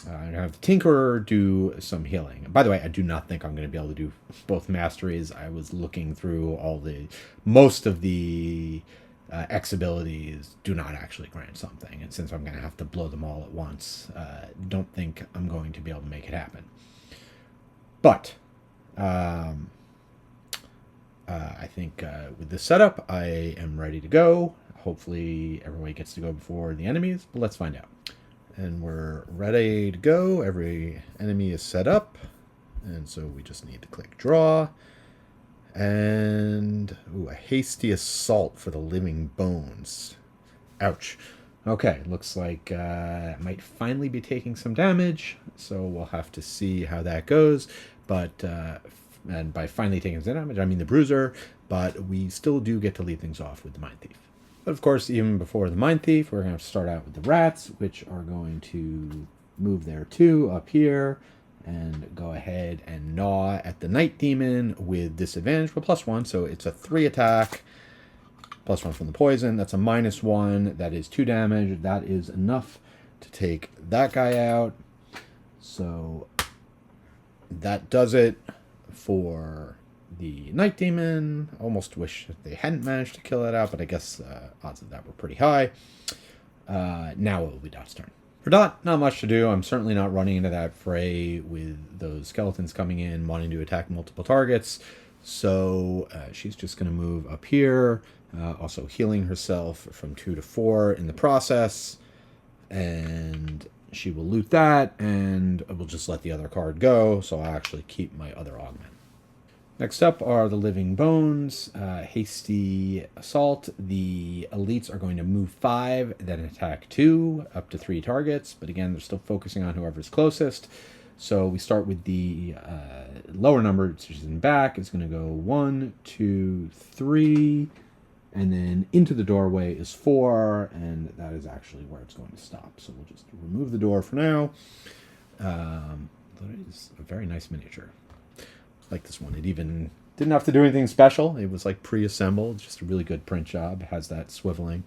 Speaker 1: Tinkerer do some healing. By the way, I do not think I'm going to be able to do both masteries. I was looking through most of the X abilities do not actually grant something, and since I'm going to have to blow them all at once, don't think I'm going to be able to make it happen. But I think with this setup, I am ready to go. Hopefully everybody gets to go before the enemies, but let's find out. And we're ready to go. Every enemy is set up. And so we just need to click draw. And a hasty assault for the living bones. Ouch. Okay, looks like I might finally be taking some damage, so we'll have to see how that goes. But and by finally taking some damage, I mean the Bruiser, but we still do get to lead things off with the Mindthief. But of course, even before the Mindthief, we're going to start out with the rats, which are going to move there too, up here, and go ahead and gnaw at the Night Demon with disadvantage for +1, so it's a 3 attack. +1 from the poison. That's a -1. That is 2 damage. That is enough to take that guy out. So that does it for the Night Demon. Almost wish that they hadn't managed to kill it out, but I guess odds of that were pretty high. Now it will be Dot's turn. For Dot, not much to do. I'm certainly not running into that fray with those skeletons coming in, wanting to attack multiple targets. So she's just going to move up here. Also healing herself from 2 to 4 in the process. And she will loot that, and we'll just let the other card go, so I'll actually keep my other augment. Next up are the Living Bones. Hasty Assault. The elites are going to move 5, then attack 2, up to 3 targets. But again, they're still focusing on whoever's closest. So we start with the lower number, which is in back. It's going to go 1, 2, 3... and then into the doorway is 4, and that is actually where it's going to stop. So we'll just remove the door for now. That is a very nice miniature. I like this one. It even didn't have to do anything special. It was like pre-assembled. Just a really good print job. It has that swiveling.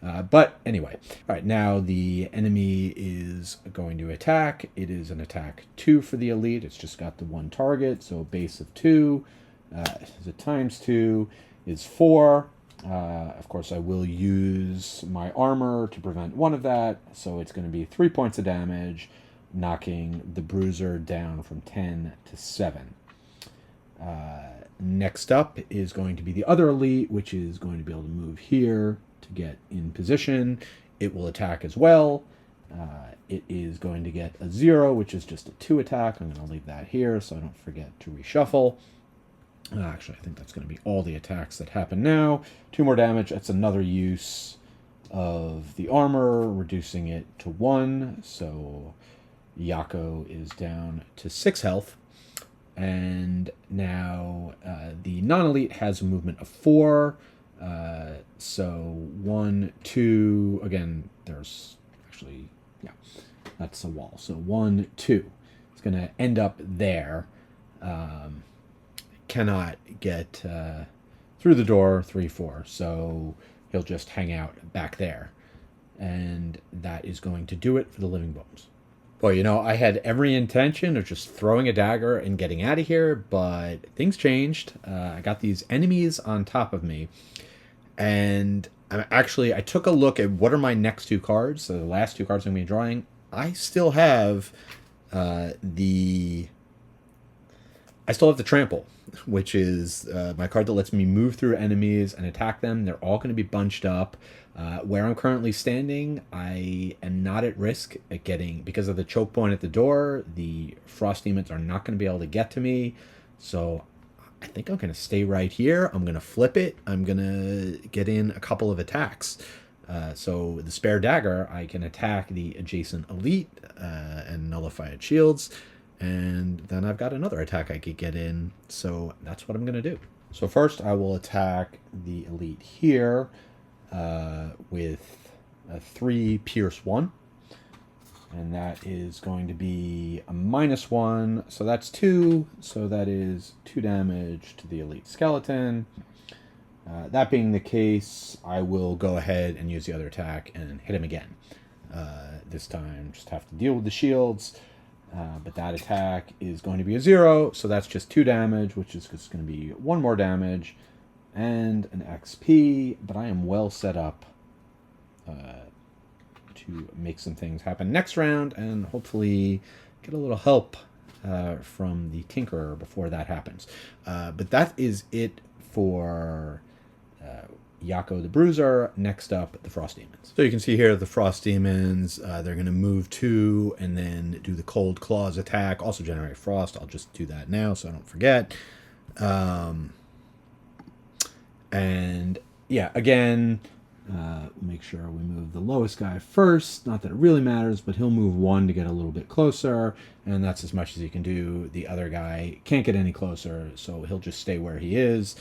Speaker 1: But anyway. All right, now the enemy is going to attack. It is an attack 2 for the elite. It's just got the 1 target, so a base of 2. The times 2 is 4. Of course, I will use my armor to prevent 1 of that, so it's going to be 3 points of damage, knocking the Bruiser down from 10 to 7. Next up is going to be the other elite, which is going to be able to move here to get in position. It will attack as well. It is going to get a 0, which is just a 2 attack. I'm going to leave that here so I don't forget to reshuffle. Actually, I think that's going to be all the attacks that happen now. 2 more damage. That's another use of the armor, reducing it to 1. So Yako is down to 6 health. And now the non-elite has a movement of 4. So 1, 2. Again, there's actually, yeah, that's a wall. So 1, 2. It's going to end up there. Cannot get through the door 3, 4, so he'll just hang out back there, and that is going to do it for the Living Bones. Boy, you know, I had every intention of just throwing a dagger and getting out of here, but things changed. I got these enemies on top of me, and I took a look at what are my next 2 cards. So the last 2 cards I'm going to be drawing, I still have the Trample, which is my card that lets me move through enemies and attack them. They're all going to be bunched up. Where I'm currently standing, I am not at risk at getting, because of the choke point at the door, the frost demons are not going to be able to get to me. So I think I'm going to stay right here. I'm going to flip it. I'm going to get in a couple of attacks. So the spare dagger, I can attack the adjacent elite and nullify its shields. And then I've got another attack I could get in, so that's what I'm going to do. So first I will attack the elite here with a 3 Pierce 1. And that is going to be a -1, so that's 2. So that is 2 damage to the elite skeleton. That being the case, I will go ahead and use the other attack and hit him again. This time just have to deal with the shields. But that attack is going to be a 0, so that's just 2 damage, which is just going to be 1 more damage, and an XP, but I am well set up to make some things happen next round, and hopefully get a little help from the Tinkerer before that happens. But that is it for Yako the Bruiser. Next up, the Frost Demons. So you can see here the Frost Demons, they're going to move 2 and then do the Cold Claws attack. Also generate Frost. I'll just do that now so I don't forget. And yeah, again, make sure we move the lowest guy first. Not that it really matters, but he'll move 1 to get a little bit closer, and that's as much as he can do. The other guy can't get any closer, so he'll just stay where he is.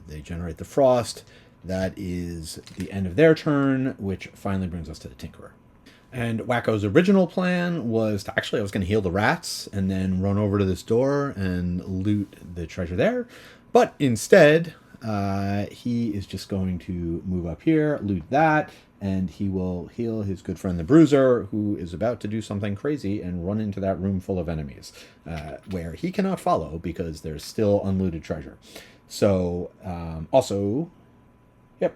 Speaker 1: They generate the Frost. That is the end of their turn, which finally brings us to the Tinkerer. And Wacko's original plan was to actually, I was going to heal the rats and then run over to this door and loot the treasure there. But instead, he is just going to move up here, loot that, and he will heal his good friend the Bruiser, who is about to do something crazy and run into that room full of enemies, where he cannot follow because there's still unlooted treasure. So,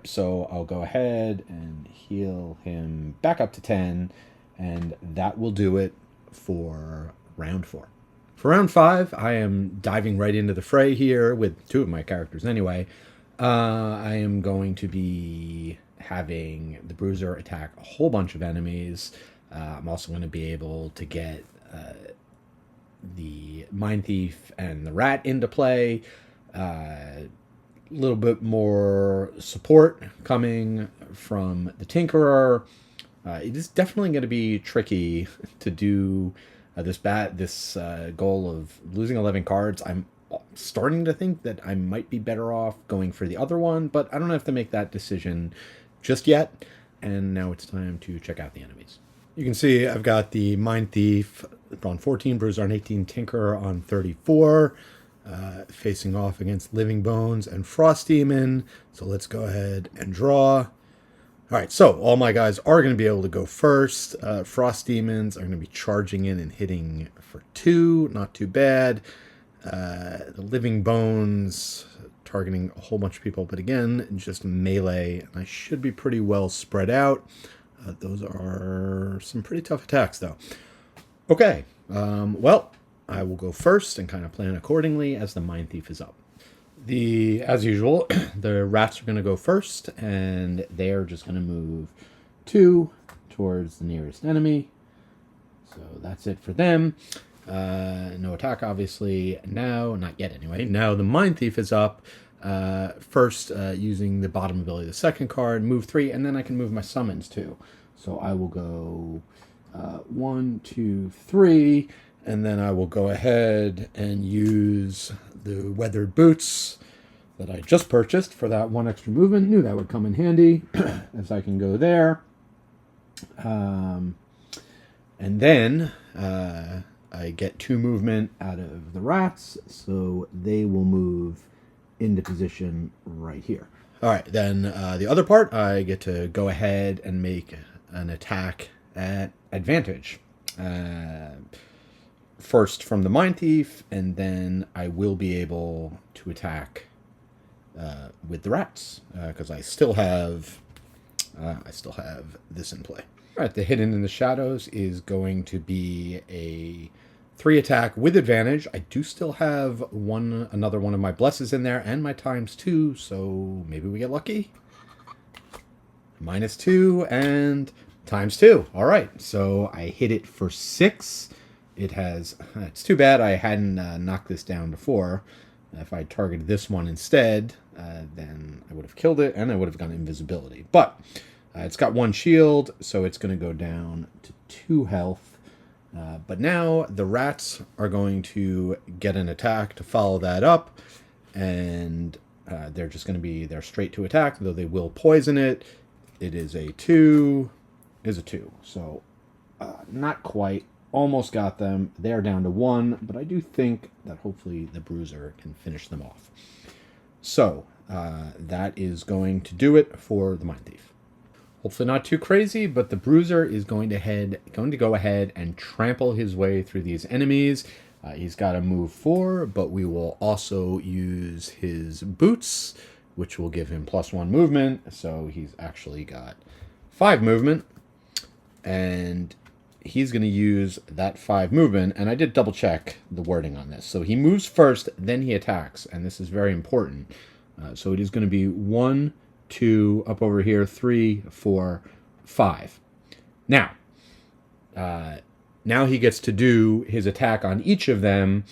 Speaker 1: so I'll go ahead and heal him back up to 10, and that will do it for round 4. For round 5, I am diving right into the fray here with 2 of my characters anyway. I am going to be having the Bruiser attack a whole bunch of enemies. I'm also going to be able to get the Mindthief and the Rat into play. A little bit more support coming from the Tinkerer. It is definitely going to be tricky to do this goal of losing 11 cards. I'm starting to think that I might be better off going for the other one, but I don't have to make that decision just yet. And now it's time to check out the enemies. You can see I've got the Mindthief on 14, Bruiser on 18, Tinkerer on 34, facing off against Living Bones and Frost Demon. So let's go ahead and draw. All right, so all my guys are going to be able to go first. Frost Demons are going to be charging in and hitting for 2. Not too bad. The Living Bones targeting a whole bunch of people, but again, just melee. And I should be pretty well spread out. Those are some pretty tough attacks, though. Okay, well, I will go first and kind of plan accordingly as the Mindthief is up. As usual, the rats are going to go first, and they're just going to move 2 towards the nearest enemy. So that's it for them. No attack, obviously. Now, not yet anyway. Now the Mindthief is up. First, using the bottom ability, the second card, move 3, and then I can move my summons too. So I will go 1, 2, 3, and then I will go ahead and use the Weathered Boots that I just purchased for that 1 extra movement. Knew that would come in handy, as I can go there. And then I get 2 movement out of the rats, so they will move into position right here. All right, then the other part, I get to go ahead and make an attack at advantage. First from the Mindthief, and then I will be able to attack with the rats, because I still have this in play. All right, the Hidden in the Shadows is going to be a 3 attack with advantage. I do still have another one of my blesses in there and my ×2, so maybe we get lucky. -2 and ×2. All right, so I hit it for 6. It's too bad I hadn't knocked this down before. If I targeted this one instead, then I would have killed it and I would have gotten invisibility. But it's got 1 shield, so it's going to go down to 2 health. But now the rats are going to get an attack to follow that up, and they're just going to be their straight to attack, though they will poison it. It is a 2. It is a 2, so not quite. Almost got them. They're down to 1, but I do think that hopefully the Bruiser can finish them off. So that is going to do it for the Mindthief. Hopefully not too crazy, but the Bruiser is going to go ahead and trample his way through these enemies. He's got to move 4, but we will also use his boots, which will give him +1 movement. So he's actually got 5 movement, and he's going to use that 5 movement, and I did double check the wording on this. So he moves first, then he attacks, and this is very important. So it is going to be 1 2 up over here, 3, 4, 5. Now, now he gets to do his attack on each of them.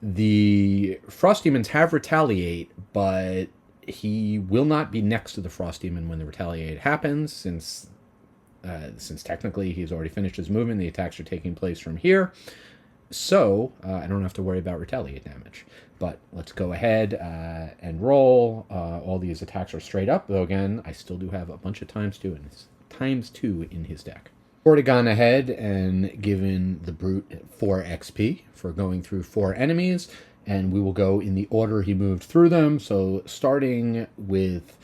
Speaker 1: The Frost Demons have Retaliate, but he will not be next to the Frost Demon when the Retaliate happens, since technically he's already finished his movement. The attacks are taking place from here. So I don't have to worry about Retaliate damage. But let's go ahead and roll. All these attacks are straight up, though again, I still do have a bunch of times 2 in his deck. Already gone ahead and given the Brute 4 XP for going through 4 enemies, and we will go in the order he moved through them. So starting with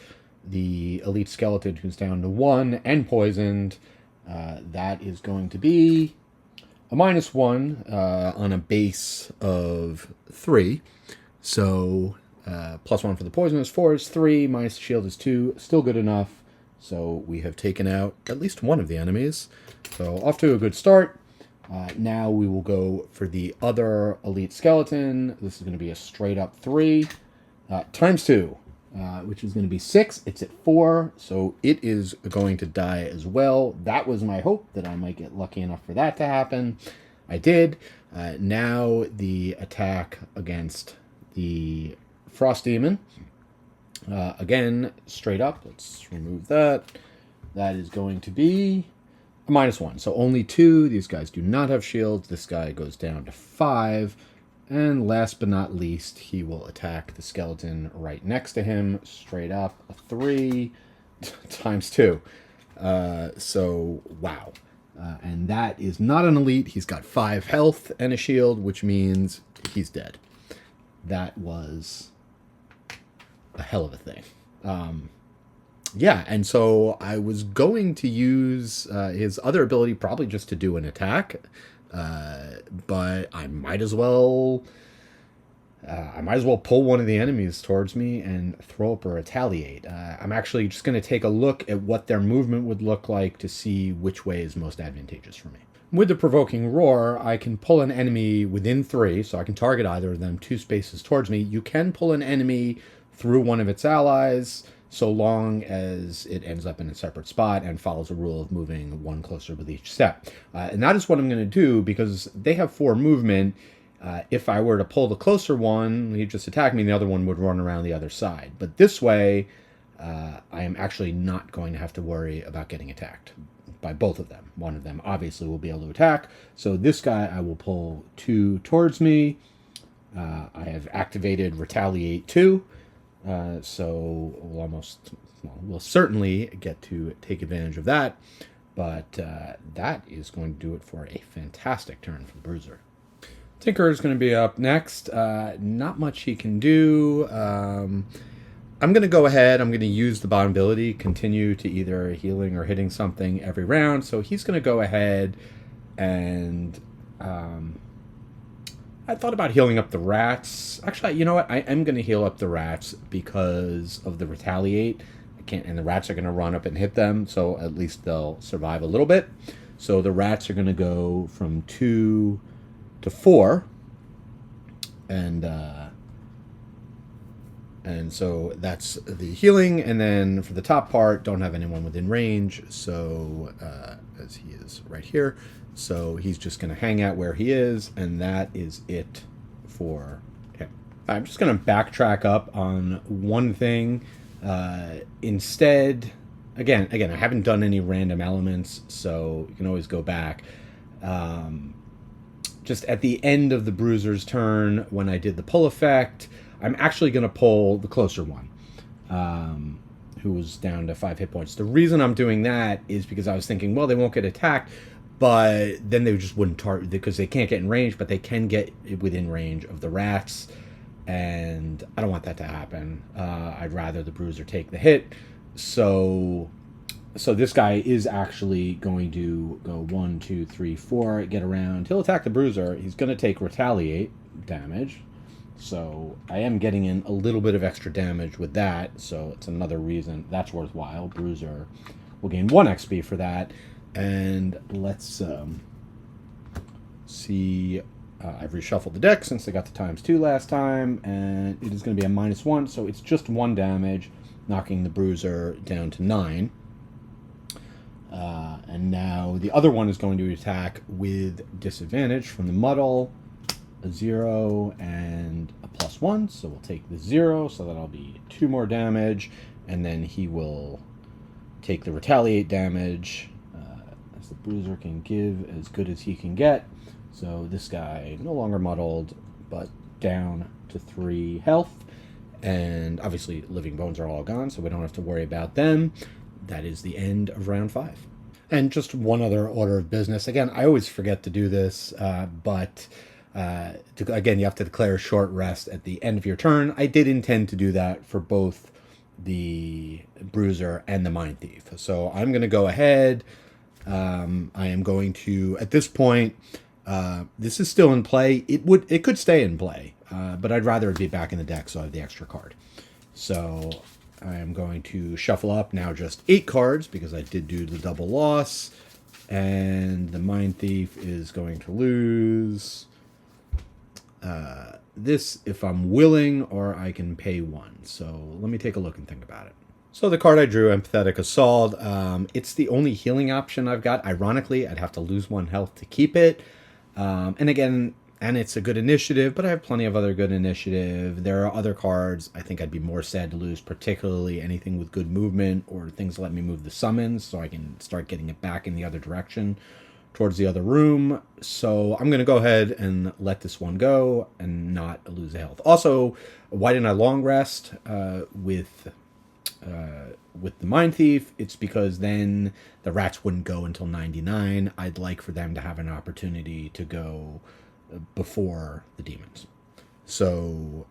Speaker 1: the Elite Skeleton, who's down to 1 and poisoned, that is going to be a -1 on a base of 3. So +1 for the poison is 4, is 3, minus the shield is 2, still good enough. So we have taken out at least one of the enemies. So off to a good start. Now we will go for the other Elite Skeleton. This is going to be a straight up 3 times 2, which is going to be 6. It's at 4, so it is going to die as well. That was my hope, that I might get lucky enough for that to happen. I did. Now the attack against the Frost Demon. Again, straight up. Let's remove that. That is going to be a -1. So only 2. These guys do not have shields. This guy goes down to 5. And last but not least, he will attack the skeleton right next to him. Straight up, a 3 times 2. So, wow. And that is not an elite. He's got 5 health and a shield, which means he's dead. That was a hell of a thing. Yeah, and so I was going to use his other ability probably just to do an attack, but I might as well pull one of the enemies towards me and throw up a Retaliate. I'm actually just going to take a look at what their movement would look like to see which way is most advantageous for me. With the Provoking Roar, I can pull an enemy within 3, so I can target either of them 2 spaces towards me. You can pull an enemy through one of its allies, so long as it ends up in a separate spot and follows a rule of moving 1 closer with each step. And that is what I'm going to do, because they have 4 movement. If I were to pull the closer one, he'd just attack me, and the other one would run around the other side. But this way, I am actually not going to have to worry about getting attacked by both of them. One of them obviously will be able to attack. So this guy, I will pull 2 towards me. I have activated Retaliate 2. So we'll certainly get to take advantage of that. But that is going to do it for a fantastic turn from Bruiser. Tinker is going to be up next. Not much he can do. I'm going to go ahead. I'm going to use the bottom ability, continue to either healing or hitting something every round. So he's going to go ahead and I thought about healing up the rats. Actually, you know what? I am going to heal up the rats because of the Retaliate. And the rats are going to run up and hit them, so at least they'll survive a little bit. So the rats are going to go from 2 to 4. And so that's the healing. And then for the top part, don't have anyone within range. So as he is right here. So he's just going to hang out where he is. And that is it for him. I'm just going to backtrack up on one thing. Instead, again, I haven't done any random elements. So you can always go back. Just at the end of the Bruiser's turn, when I did the pull effect, I'm actually going to pull the closer one, who was down to 5 hit points. The reason I'm doing that is because I was thinking, well, they won't get attacked, but then they just wouldn't target, because they can't get in range, but they can get within range of the rats, and I don't want that to happen. I'd rather the Bruiser take the hit. So this guy is actually going to go 1, 2, 3, 4, get around. He'll attack the Bruiser. He's going to take Retaliate damage. So I am getting in a little bit of extra damage with that. So it's another reason that's worthwhile. Bruiser will gain 1 XP for that. And let's see. I've reshuffled the deck since I got the ×2 last time. And it is going to be a -1. So it's just 1 damage. knocking the Bruiser down to 9. And now the other one is going to attack with disadvantage from the muddle, a 0 and a +1. So we'll take the 0, so that'll be 2 more damage, and then he will take the retaliate damage, as the Bruiser can give as good as he can get. So this guy no longer muddled, but down to 3 health. And obviously living bones are all gone, so we don't have to worry about them. That is the end of round 5. And just one other order of business. Again, I always forget to do this, but again, you have to declare a short rest at the end of your turn. I did intend to do that for both the Bruiser and the Mindthief. So I'm going to go ahead. I am going to, at this point, this is still in play. It could stay in play, but I'd rather it be back in the deck so I have the extra card. So I am going to shuffle up now just 8 cards because I did do the double loss. And the Mindthief is going to lose this if I'm willing, or I can pay 1. So let me take a look and think about it. So the card I drew, Empathetic Assault, it's the only healing option I've got. Ironically, I'd have to lose 1 health to keep it. And again, and it's a good initiative, but I have plenty of other good initiative. There are other cards I think I'd be more sad to lose, particularly anything with good movement or things that let me move the summons so I can start getting it back in the other direction towards the other room. So I'm going to go ahead and let this one go and not lose a health. Also, why didn't I long rest with the Mindthief? It's because then the rats wouldn't go until 99. I'd like for them to have an opportunity to go before the demons. So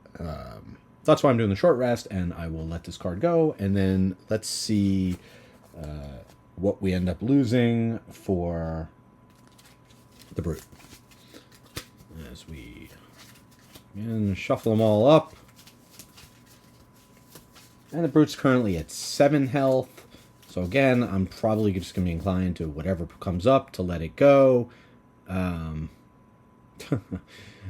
Speaker 1: that's why I'm doing the short rest, and I will let this card go, and then let's see what we end up losing for the Brute. As we again shuffle them all up. And the Brute's currently at 7 health. So again, I'm probably just going to be inclined to whatever comes up to let it go.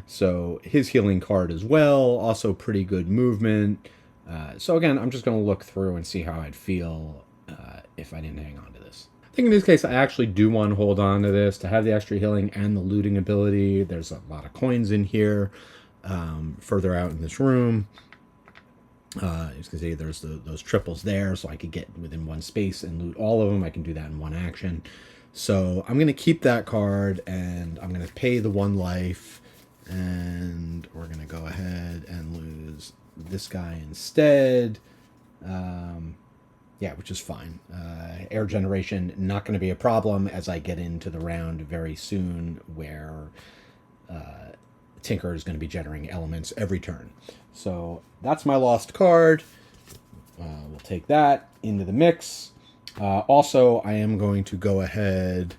Speaker 1: So his healing card as well, also pretty good movement. So again, I'm just going to look through and see how I'd feel if I didn't hang on to this. I think in this case, I actually do want to hold on to this to have the extra healing and the looting ability. There's a lot of coins in here further out in this room. As you can see, there's those triples there, so I could get within 1 space and loot all of them. I can do that in 1 action. So I'm going to keep that card, and I'm going to pay the 1 life, and we're going to go ahead and lose this guy instead. Yeah, which is fine. Air generation, not going to be a problem as I get into the round very soon where Tinker is going to be generating elements every turn. So that's my lost card. We'll take that into the mix. Also, I am going to go ahead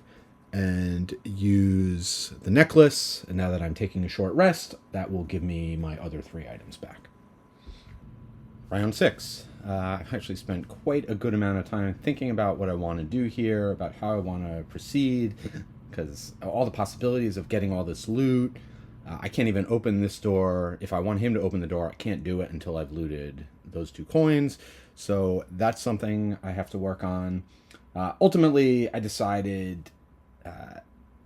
Speaker 1: and use the necklace. And now that I'm taking a short rest, that will give me my other 3 items back. Round 6. I've actually spent quite a good amount of time thinking about what I want to do here, about how I want to proceed, because all the possibilities of getting all this loot. I can't even open this door. If I want him to open the door, I can't do it until I've looted those 2 coins. So that's something I have to work on. Ultimately, I decided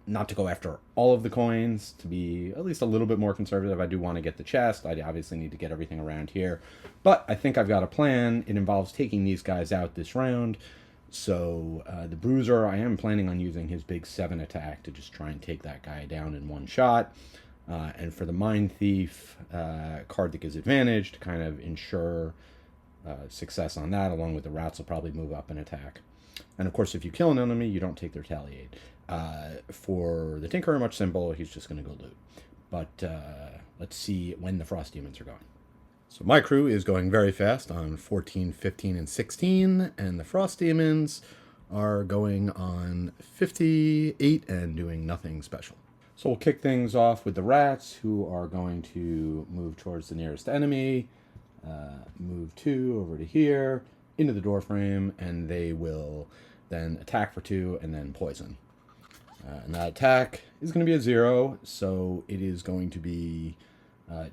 Speaker 1: not to go after all of the coins, to be at least a little bit more conservative. I do want to get the chest. I obviously need to get everything around here. But I think I've got a plan. It involves taking these guys out this round. So the Bruiser, I am planning on using his big 7 attack to just try and take that guy down in 1 shot. And for the Mindthief card that gives advantage to kind of ensure success on that, along with the rats will probably move up and attack. And of course, if you kill an enemy, you don't take the retaliate. For the Tinker, much simple, he's just going to go loot. But let's see when the Frost Demons are going. So my crew is going very fast on 14, 15, and 16, and the Frost Demons are going on 58 and doing nothing special. So we'll kick things off with the rats, who are going to move towards the nearest enemy, move 2 over to here, into the door frame, and they will then attack for 2 and then poison. And that attack is going to be a 0, so it is going to be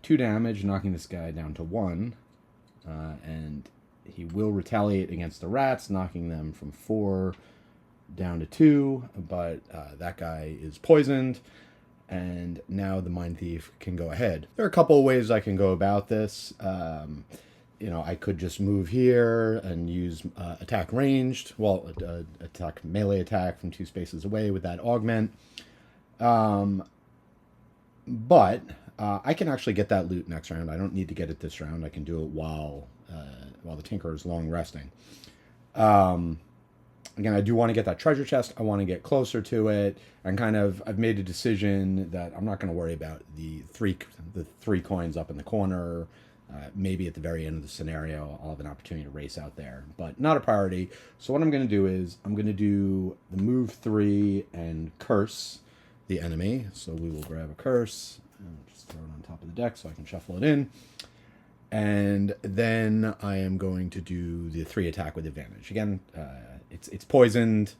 Speaker 1: 2 damage, knocking this guy down to 1, and he will retaliate against the rats, knocking them from 4 down to 2, but that guy is poisoned, and now the Mindthief can go ahead. There are a couple of ways I can go about this. I could just move here and use attack ranged, attack melee attack from 2 spaces away with that augment. But I can actually get that loot next round. I don't need to get it this round. I can do it while the Tinkerer is long resting. Again, I do want to get that treasure chest. I want to get closer to it, and I've made a decision that I'm not going to worry about the three coins up in the corner. Maybe at the very end of the scenario, I'll have an opportunity to race out there, but not a priority. So what I'm going to do is I'm going to do the move 3 and curse the enemy. So we will grab a curse and just throw it on top of the deck so I can shuffle it in. And then I am going to do the 3 attack with advantage. Again, it's poisoned.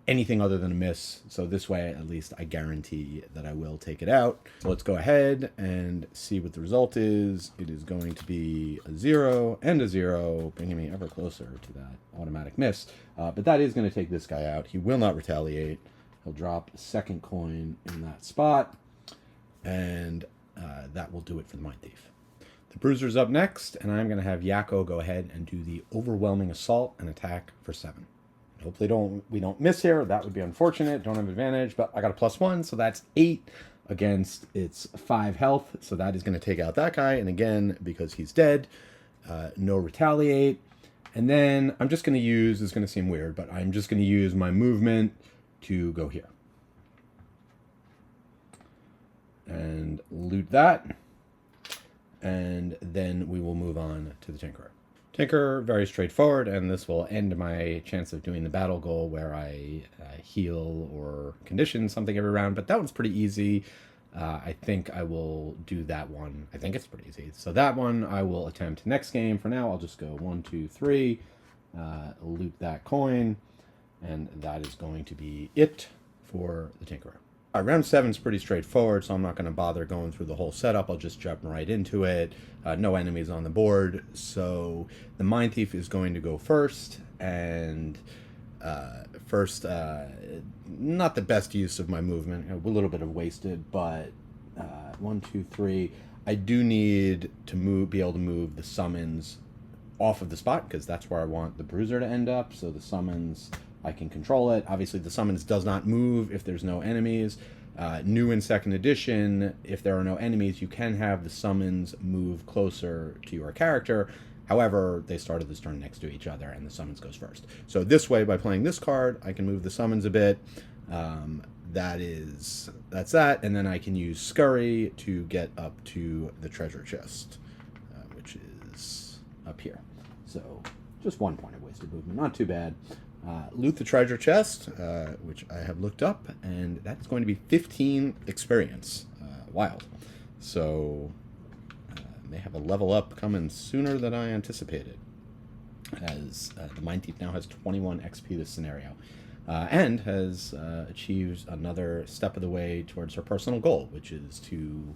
Speaker 1: Anything other than a miss. So this way, at least, I guarantee that I will take it out. So let's go ahead and see what the result is. It is going to be a 0 and a 0, bringing me ever closer to that automatic miss. But that is going to take this guy out. He will not retaliate. He'll drop a 2nd coin in that spot, and that will do it for the Mindthief. The Bruiser's up next, and I'm going to have Yakko go ahead and do the overwhelming assault and attack for 7. Hopefully we don't miss here. That would be unfortunate. Don't have advantage, but I got a +1, so that's 8 against its 5 health. So that is going to take out that guy. And again, because he's dead, no retaliate. And then I'm just going to use, this is going to seem weird, but I'm just going to use my movement to go here. And loot that. And then we will move on to the Tinkerer. Tinker, very straightforward, and this will end my chance of doing the battle goal where I heal or condition something every round, but that one's pretty easy. I think I will do that one. I think it's pretty easy. So that one I will attempt next game. For now, I'll just go 1, 2, 3, loot that coin, and that is going to be it for the Tinkerer. Round 7 is pretty straightforward, so I'm not going to bother going through the whole setup. I'll just jump right into it. No enemies on the board, so the Mindthief is going to go first, and not the best use of my movement. A little bit of wasted, but 1, 2, 3. I do need to be able to move the summons off of the spot, because that's where I want the Bruiser to end up, so the summons, I can control it. Obviously, the summons does not move if there's no enemies. New in 2nd edition, if there are no enemies, you can have the summons move closer to your character. However, they started this turn next to each other, and the summons goes first. So this way, by playing this card, I can move the summons a bit. That's that, and then I can use Scurry to get up to the treasure chest, which is up here. So just 1 point of wasted movement, not too bad. Loot the treasure chest, which I have looked up, and that's going to be 15 experience. Wild. So may have a level up coming sooner than I anticipated, as the Mindthief now has 21 XP this scenario, and has achieved another step of the way towards her personal goal, which is to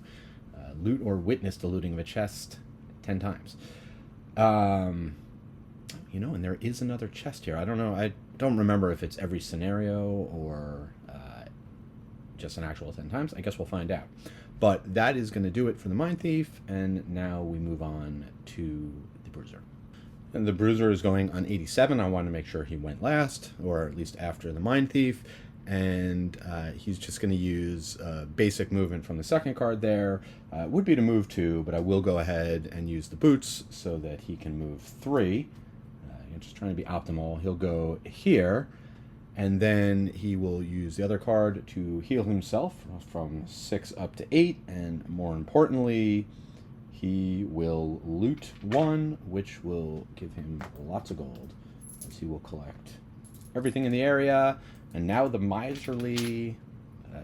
Speaker 1: loot or witness the looting of a chest 10 times. And there is another chest here. I don't know. I don't remember if it's every scenario or just an actual 10 times. I guess we'll find out. But that is going to do it for the Mindthief, and now we move on to the Bruiser. And the Bruiser is going on 87. I want to make sure he went last, or at least after the Mindthief. And he's just going to use basic movement from the 2nd card there. Would be to move 2, but I will go ahead and use the boots so that he can move 3. Just trying to be optimal. He'll go here, and then he will use the other card to heal himself from 6 up to 8, and more importantly, he will loot 1, which will give him lots of gold, as he will collect everything in the area. And now the miserly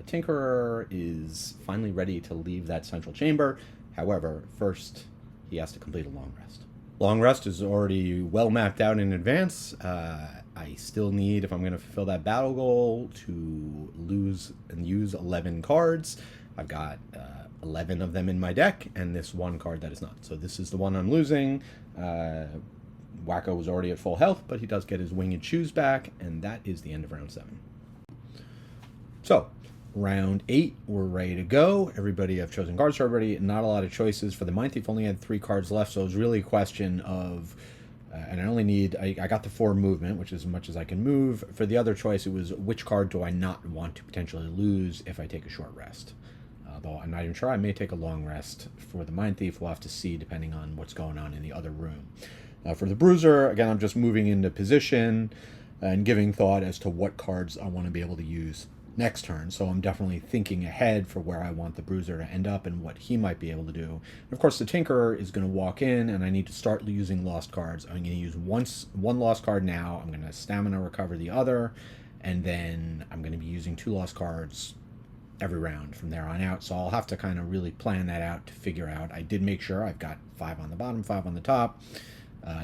Speaker 1: Tinkerer is finally ready to leave that central chamber. However, first he has to complete a long rest. Long rest is already well mapped out in advance. I still need, if I'm going to fulfill that battle goal, to lose and use 11 cards. I've got 11 of them in my deck, and this 1 card that is not. So this is the one I'm losing. Wacko was already at full health, but he does get his winged shoes back, and that is the end of round 7. So, round 8, we're ready to go. Everybody have chosen cards already. Not a lot of choices. For the Mindthief, only had 3 cards left, so it was really a question of... and I only need... I got the 4 movement, which is as much as I can move. For the other choice, it was which card do I not want to potentially lose if I take a short rest. Though I'm not even sure. I may take a long rest for the Mindthief. We'll have to see depending on what's going on in the other room. For the Bruiser, again, I'm just moving into position and giving thought as to what cards I want to be able to use next turn. So I'm definitely thinking ahead for where I want the Bruiser to end up and what he might be able to do. And of course, the Tinkerer is going to walk in, and I need to start using lost cards. I'm going to use one lost card now. I'm going to stamina recover the other, and then I'm going to be using 2 lost cards every round from there on out. So I'll have to kind of really plan that out to figure out. I did make sure I've got 5 on the bottom, 5 on the top,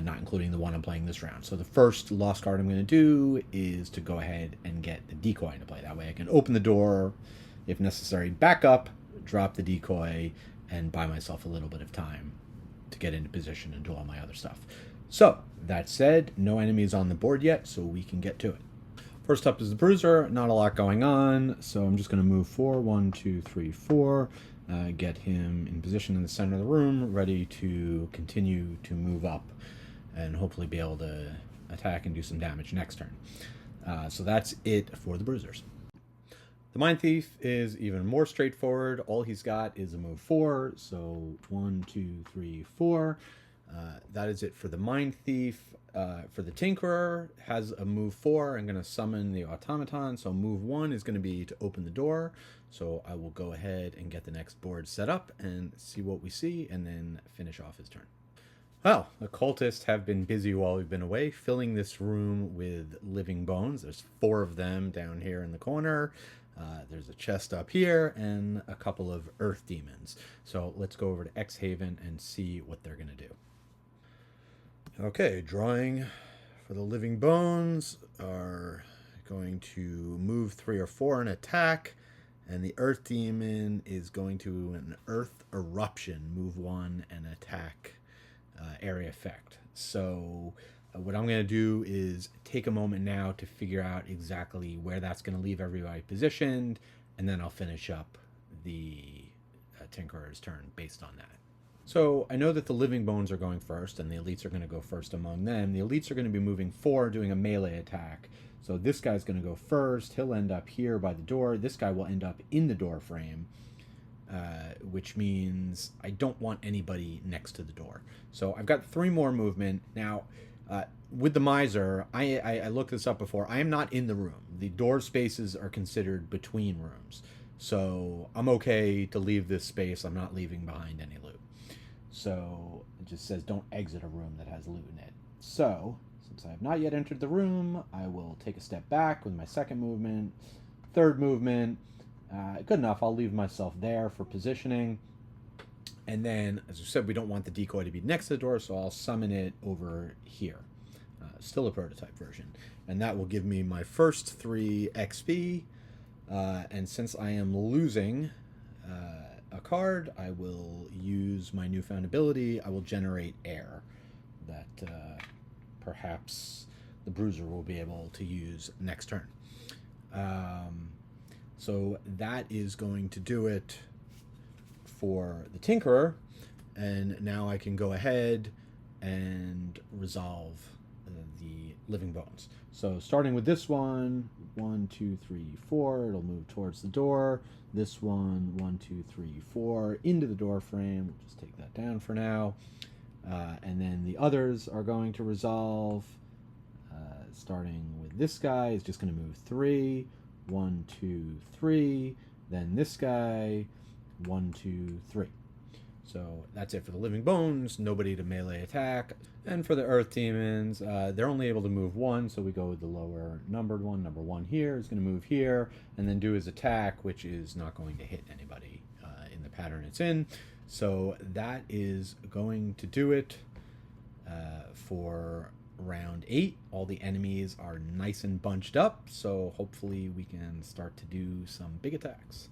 Speaker 1: not including the one I'm playing this round. So the first lost card I'm going to do is to go ahead and get the decoy into play. That way I can open the door, if necessary, back up, drop the decoy, and buy myself a little bit of time to get into position and do all my other stuff. So that said, no enemies on the board yet, so we can get to it. First up is the Bruiser. Not a lot going on, so I'm just going to move 4, 1, 2, 3, 4. Get him in position in the center of the room, ready to continue to move up and hopefully be able to attack and do some damage next turn. So that's it for the Bruisers. The Mindthief is even more straightforward. All he's got is a move 4, so 1, 2, 3, 4. That is it for the Mindthief. For the Tinkerer, has a move 4. I'm going to summon the Automaton, so move 1 is going to be to open the door. So I will go ahead and get the next board set up and see what we see, and then finish off his turn. Well, the cultists have been busy while we've been away, filling this room with living bones. There's 4 of them down here in the corner. There's a chest up here, and a couple of earth demons. So let's go over to Gloomhaven and see what they're going to do. Okay, drawing for the living bones are going to move 3 or 4 and attack, and the earth demon is going to an earth eruption, move 1 and attack area effect. So what I'm going to do is take a moment now to figure out exactly where that's going to leave everybody positioned, and then I'll finish up the Tinkerer's turn based on that. So I know that the living bones are going first, and the elites are going to go first among them. The elites are going to be moving 4, doing a melee attack. So this guy's going to go first. He'll end up here by the door. This guy will end up in the door frame, which means I don't want anybody next to the door. So I've got 3 more movement. Now, with the Miser, I looked this up before. I am not in the room. The door spaces are considered between rooms. So I'm okay to leave this space. I'm not leaving behind any loot. So it just says don't exit a room that has loot in it. So since I have not yet entered the room, I will take a step back with my second movement, third movement. Good enough. I'll leave myself there for positioning. And then, as I said, we don't want the decoy to be next to the door, so I'll summon it over here. Still a prototype version. And that will give me my first 3 XP. And since I am losing a card, I will use my newfound ability. I will generate air that perhaps the Bruiser will be able to use next turn. So that is going to do it for the Tinkerer, and now I can go ahead and resolve the living bones. So starting with this one, 1, 2, 3, 4, it'll move towards the door. This one, 1, 2, 3, 4, into the door frame. We'll just take that down for now. And then the others are going to resolve. Starting with this guy is just going to move 3, 1, 2, 3. Then this guy, 1, 2, 3. So that's it for the living bones. Nobody to melee attack. And for the earth demons, they're only able to move 1, so we go with the lower numbered one. Number 1 here is going to move here and then do his attack, which is not going to hit anybody in the pattern it's in. So that is going to do it for round 8. All the enemies are nice and bunched up, so hopefully we can start to do some big attacks.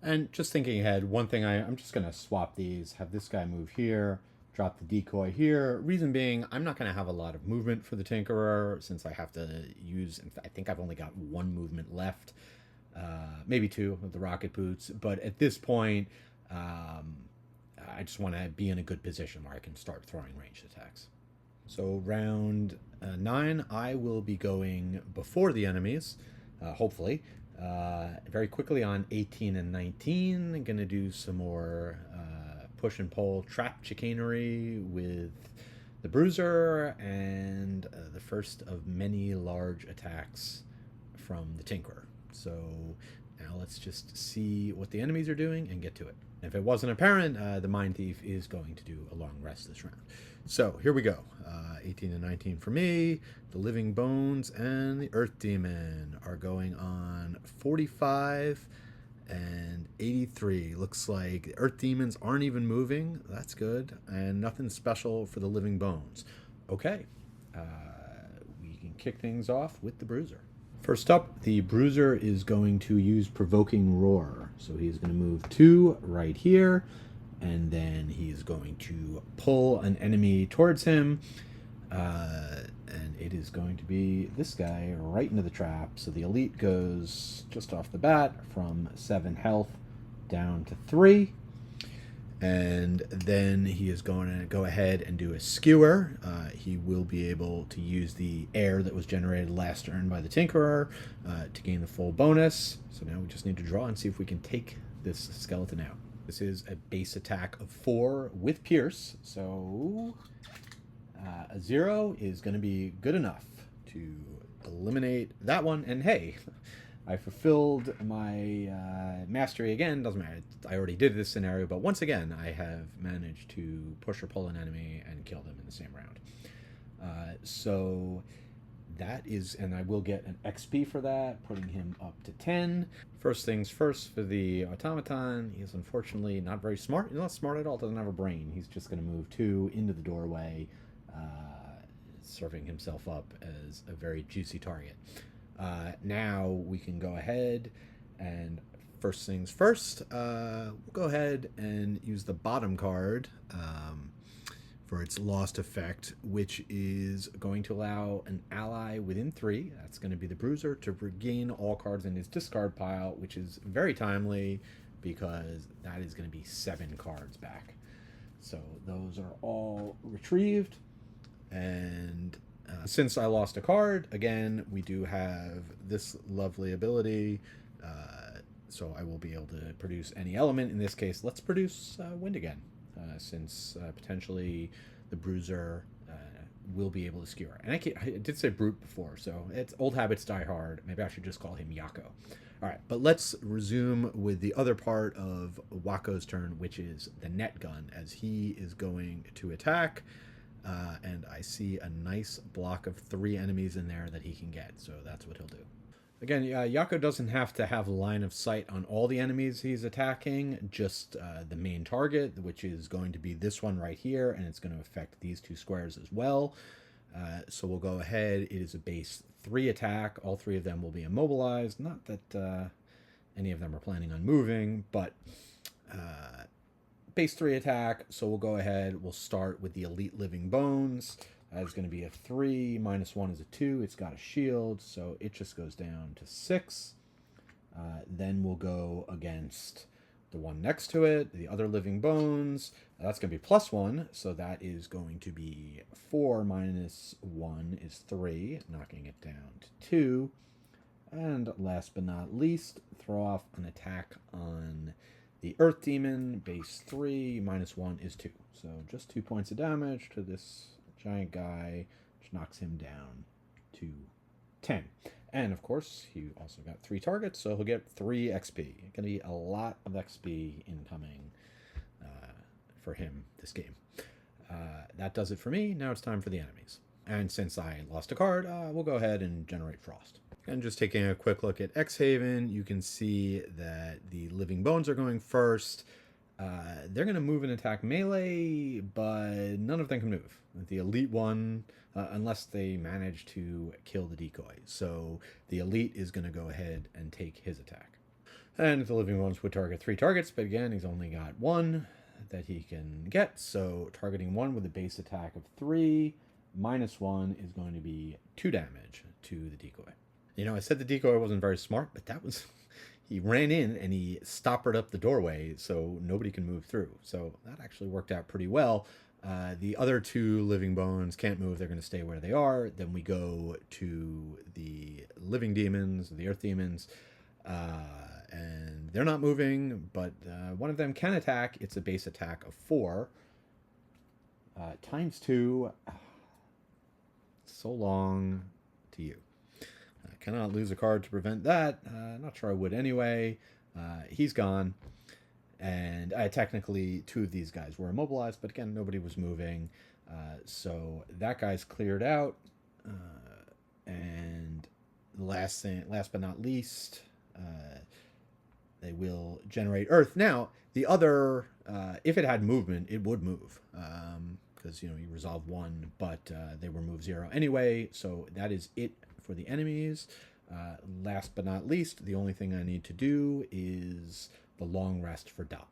Speaker 1: And just thinking ahead, one thing I'm just going to swap these, have this guy move here, Drop the decoy here. Reason being, I'm not going to have a lot of movement for the Tinkerer since I have to use, in fact, I think I've only got one movement left. Maybe two with the rocket boots. But at this point, I just want to be in a good position where I can start throwing ranged attacks. So round 9, I will be going before the enemies, hopefully. Very quickly on 18 and 19. I'm going to do some more push and pull trap chicanery with the Bruiser and the first of many large attacks from the Tinkerer. So now let's just see what the enemies are doing and get to it. If it wasn't apparent, the Mindthief is going to do a long rest this round. So here we go. 18 and 19 for me. The Living Bones and the Earth Demon are going on 45 and 83. Looks like the Earth Demons aren't even moving. That's good. And nothing special for the Living Bones. Okay. We can kick things off with the Bruiser. First up, the Bruiser is going to use Provoking Roar. So he's going to move 2 right here. And then he's going to pull an enemy towards him. And it is going to be this guy right into the trap. So the Elite goes just off the bat from 7 health down to 3. And then he is going to go ahead and do a skewer. He will be able to use the air that was generated last turn by the Tinkerer to gain the full bonus. So now we just need to draw and see if we can take this skeleton out. This is a base attack of 4 with Pierce. So a 0 is going to be good enough to eliminate that one. And hey, I fulfilled my mastery again. Doesn't matter. I already did this scenario, but once again, I have managed to push or pull an enemy and kill them in the same round. So that is, and I will get an XP for that, putting him up to 10. First things first for the automaton. He is unfortunately not very smart. He's not smart at all. Doesn't have a brain. He's just going to move 2 into the doorway, serving himself up as a very juicy target. Now we can go ahead and first things first, we'll go ahead and use the bottom card for its lost effect, which is going to allow an ally within 3, that's going to be the Bruiser, to regain all cards in his discard pile, which is very timely because that is going to be 7 cards back. So those are all retrieved. And since I lost a card, again, we do have this lovely ability. So I will be able to produce any element. In this case, let's produce wind again, since potentially the Bruiser will be able to skewer. And I did say brute before, so it's old habits die hard. Maybe I should just call him Yako. All right, but let's resume with the other part of Wako's turn, which is the net gun, as he is going to attack. And I see a nice block of 3 enemies in there that he can get, so that's what he'll do. Again, Yako doesn't have to have line of sight on all the enemies he's attacking, just the main target, which is going to be this one right here, and it's going to affect these 2 squares as well. So we'll go ahead. It is a base 3 attack. All 3 of them will be immobilized. Not that any of them are planning on moving, but base 3 attack. So we'll go ahead. We'll start with the Elite Living Bones. It's going to be a 3. -1 is a 2. It's got a shield, so it just goes down to 6. Then we'll go against the one next to it, the other Living Bones. That's going to be +1, so that is going to be 4 -1 is 3, knocking it down to 2. And last but not least, throw off an attack on the Earth Demon, base 3, -1 is 2. So just 2 points of damage to this giant guy, which knocks him down to 10. And of course, he also got 3 targets, so he'll get 3 XP. It's going to be a lot of XP incoming for him this game. That does it for me. Now it's time for the enemies. And since I lost a card, we'll go ahead and generate Frost. And just taking a quick look at Gloomhaven, you can see that the Living Bones are going first. They're going to move and attack melee, but none of them can move. The Elite one, unless they manage to kill the decoy. So the Elite is going to go ahead and take his attack. And the Living Bones would target 3 targets, but again, he's only got 1. that he can get. So targeting one with a base attack of 3, -1 is going to be 2 damage to the decoy. You know, I said the decoy wasn't very smart, but that was... He ran in and he stoppered up the doorway so nobody can move through. So that actually worked out pretty well. The other 2 living bones can't move. They're going to stay where they are. Then we go to the living demons, the earth demons, and they're not moving, but one of them can attack. It's a base attack of 4. Times 2. So long to you. I cannot lose a card to prevent that. Not sure I would anyway. He's gone. And technically 2 of these guys were immobilized, but again, nobody was moving. So that guy's cleared out. And last but not least, they will generate Earth. Now, the other, if it had movement, it would move. Because, you resolve 1, but they were move 0 anyway. So that is it for the enemies. Last but not least, the only thing I need to do is the long rest for Dot.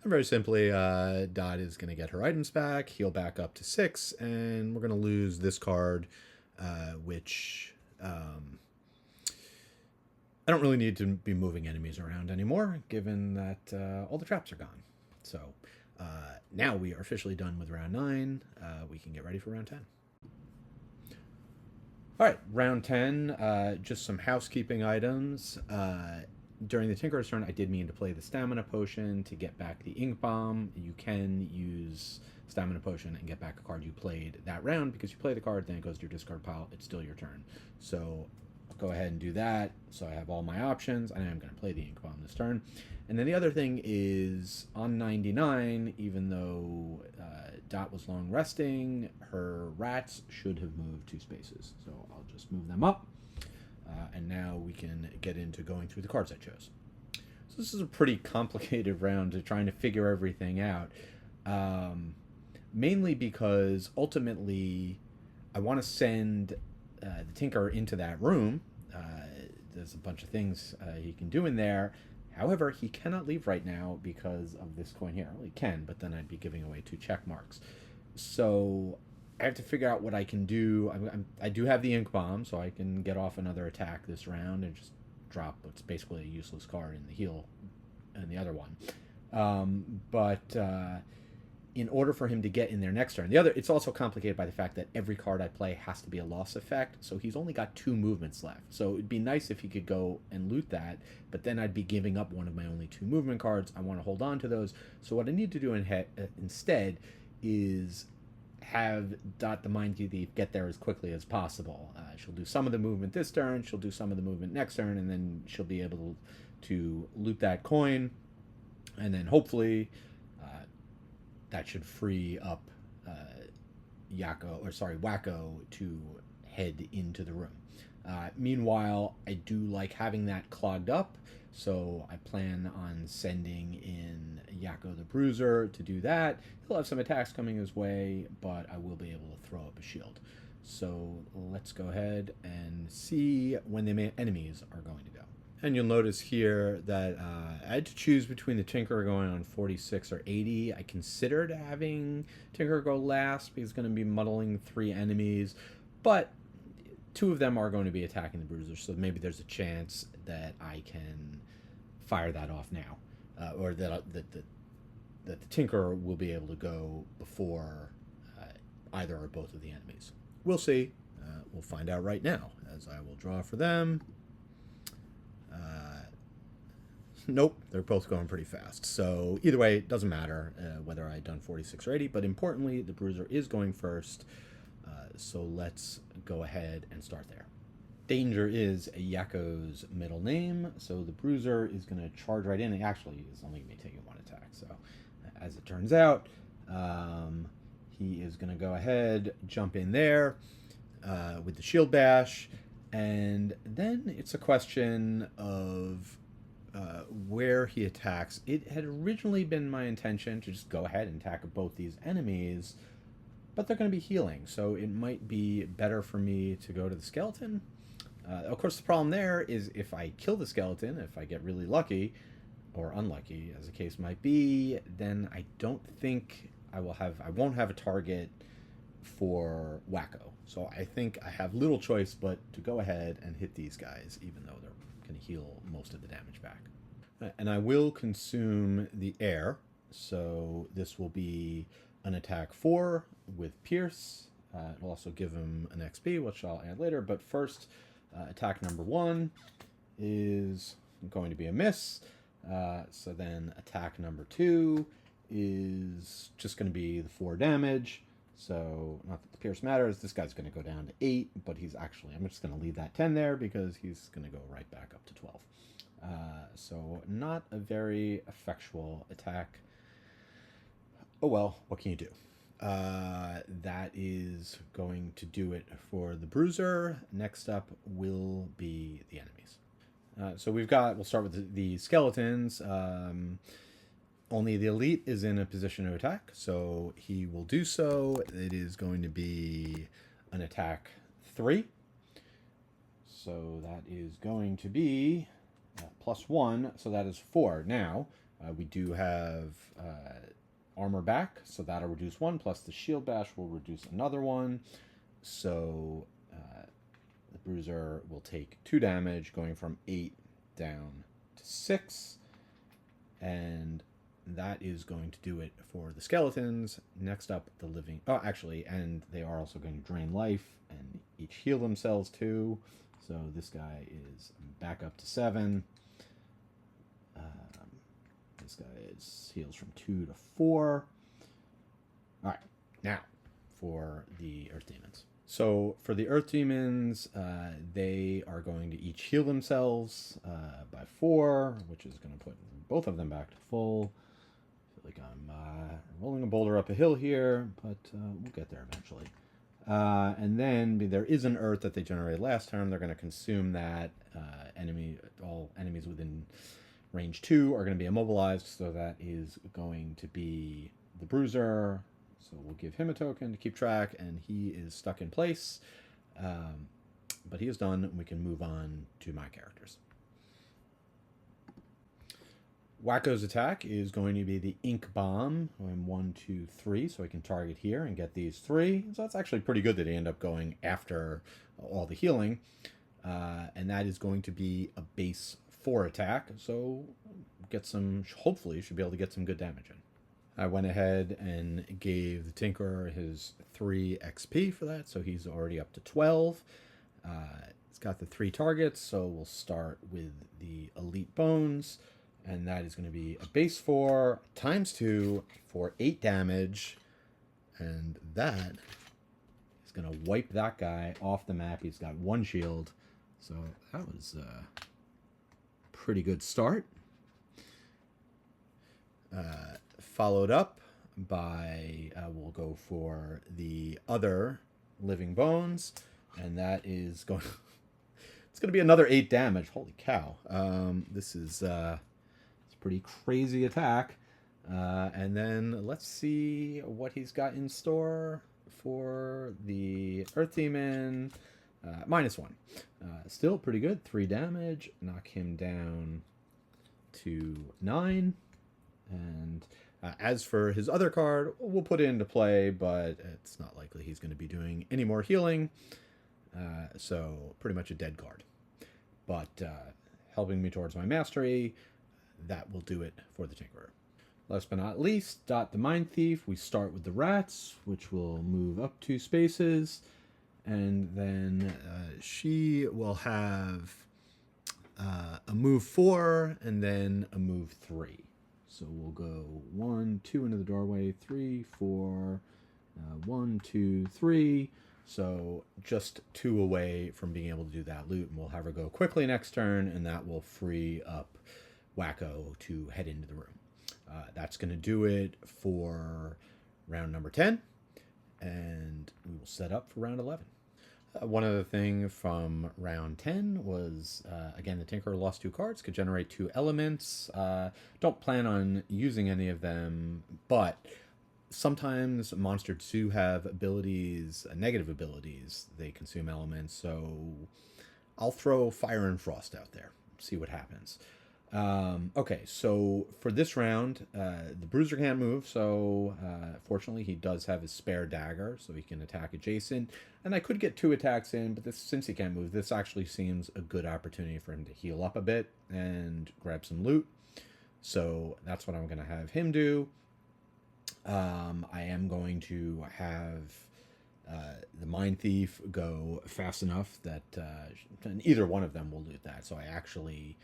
Speaker 1: And very simply, Dot is going to get her items back, heal back up to 6, and we're going to lose this card, which I don't really need to be moving enemies around anymore, given that all the traps are gone. So now we are officially done with round 9. We can get ready for round 10. All right, round 10, just some housekeeping items. During the Tinkerer's turn, I did mean to play the Stamina Potion to get back the Ink Bomb. You can use Stamina Potion and get back a card you played that round, because you play the card, then it goes to your discard pile. It's still your turn. So I'll go ahead and do that. So I have all my options. I am going to play the Ink Bomb this turn. And then the other thing is, on 99, even though Dot was long resting, her rats should have moved 2 spaces. So I'll just move them up. And now we can get into going through the cards I chose. So this is a pretty complicated round to trying to figure everything out. Mainly because ultimately I want to send the Tinkerer into that room. There's a bunch of things he can do in there. However, he cannot leave right now because of this coin here. Well, he can, but then I'd be giving away 2 check marks. So I have to figure out what I can do. I do have the Ink Bomb, so I can get off another attack this round and just drop what's basically a useless card in the heal and the other one. But in order for him to get in there next turn, it's also complicated by the fact that every card I play has to be a loss effect, so he's only got 2 movements left. So it'd be nice if he could go and loot that, but then I'd be giving up one of my only 2 movement cards. I want to hold on to those. So what I need to do instead is have Dot the Mindthief get there as quickly as possible. She'll do some of the movement this turn, she'll do some of the movement next turn, and then she'll be able to loot that coin, and then hopefully that should free up Wacko to head into the room. Meanwhile, I do like having that clogged up, so I plan on sending in Yakko the Bruiser to do that. He'll have some attacks coming his way, but I will be able to throw up a shield. So let's go ahead and see when the enemies are going to go. And you'll notice here that I had to choose between the Tinkerer going on 46 or 80. I considered having Tinkerer go last because it's going to be muddling 3 enemies, but 2 of them are going to be attacking the Bruiser, so maybe there's a chance that I can fire that off now, or that the Tinkerer will be able to go before either or both of the enemies. We'll see. We'll find out right now, as I will draw for them. Nope, they're both going pretty fast. So either way, it doesn't matter whether I had done 46 or 80, but importantly, the Bruiser is going first. So let's go ahead and start there. Danger is Yakko's middle name, so the Bruiser is going to charge right in. It actually is only going to be taking 1 attack, so as it turns out, he is going to go ahead, jump in there with the shield bash, and then it's a question of where he attacks. It had originally been my intention to just go ahead and attack both these enemies, but they're going to be healing, so it might be better for me to go to the skeleton. Of course, the problem there is if I kill the skeleton, if I get really lucky, or unlucky, as the case might be, then I don't think I won't have a target for Wacko. So I think I have little choice but to go ahead and hit these guys, even though they're going to heal most of the damage back. And I will consume the air, so this will be an attack 4 with Pierce. It'll also give him an XP, which I'll add later. But first, attack number 1 is going to be a miss. So then attack number 2 is just going to be the 4 damage. So not that the Pierce matters. This guy's going to go down to 8, but I'm just going to leave that 10 there because he's going to go right back up to 12. So not a very effectual attack. Oh well, what can you do? That is going to do it for the Bruiser. Next up will be the enemies. We'll start with the skeletons. Only the elite is in a position to attack, so he will do so. It is going to be an attack 3. So that is going to be +1, so that is 4. Now, we do have armor back, so that'll reduce 1, plus the shield bash will reduce another 1. So the Bruiser will take 2 damage, going from 8 down to 6. And that is going to do it for the skeletons. Next up, the living... Oh, actually, and they are also going to drain life and each heal themselves too. So this guy is back up to 7. This guy heals from 2 to 4. All right, now for the Earth Demons. So for the Earth Demons, they are going to each heal themselves by 4, which is going to put both of them back to full. I feel like I'm rolling a boulder up a hill here, but we'll get there eventually. And then there is an Earth that they generated last turn. They're going to consume that. All enemies within range 2 are going to be immobilized, so that is going to be the Bruiser. So we'll give him a token to keep track, and he is stuck in place. But he is done, and we can move on to my characters. Wacko's attack is going to be the Ink Bomb. I'm 1, 2, 3, so I can target here and get these 3. So that's actually pretty good that they end up going after all the healing. And that is going to be a base 4 attack, so hopefully should be able to get some good damage in. I went ahead and gave the Tinkerer his 3 XP for that, so he's already up to 12. It's got the 3 targets, so we'll start with the Elite Bones, and that is going to be a base 4 times 2 for 8 damage, and that is going to wipe that guy off the map. He's got 1 shield, so that was a pretty good start. Followed up by, we'll go for the other Living Bones, and that is going it's going to be another 8 damage. Holy cow. This is it's a pretty crazy attack. And then let's see what he's got in store for the Earth Demon. -1. Still pretty good. 3 damage. Knock him down to 9. And as for his other card, we'll put it into play, but it's not likely he's going to be doing any more healing. So pretty much a dead card. But helping me towards my mastery, that will do it for the Tinkerer. Last but not least, Dot the Mindthief. We start with the rats, which will move up 2 spaces. And then she will have a move 4 and then a move 3. So we'll go 1, 2 into the doorway, 3, 4, 1, 2, 3. So just 2 away from being able to do that loot, and we'll have her go quickly next turn, and that will free up Wacko to head into the room. That's going to do it for round number 10, and we will set up for round 11. One other thing from round 10 was, again, the Tinkerer lost 2 cards, could generate 2 elements. Don't plan on using any of them, but sometimes monsters do have abilities, negative abilities. They consume elements, so I'll throw Fire and Frost out there, see what happens. Okay, so for this round, the Bruiser can't move, so fortunately he does have his spare dagger, so he can attack adjacent. And I could get 2 attacks in, but since he can't move, this actually seems a good opportunity for him to heal up a bit and grab some loot. So that's what I'm going to have him do. I am going to have the Mindthief go fast enough that either one of them will loot that. So I actually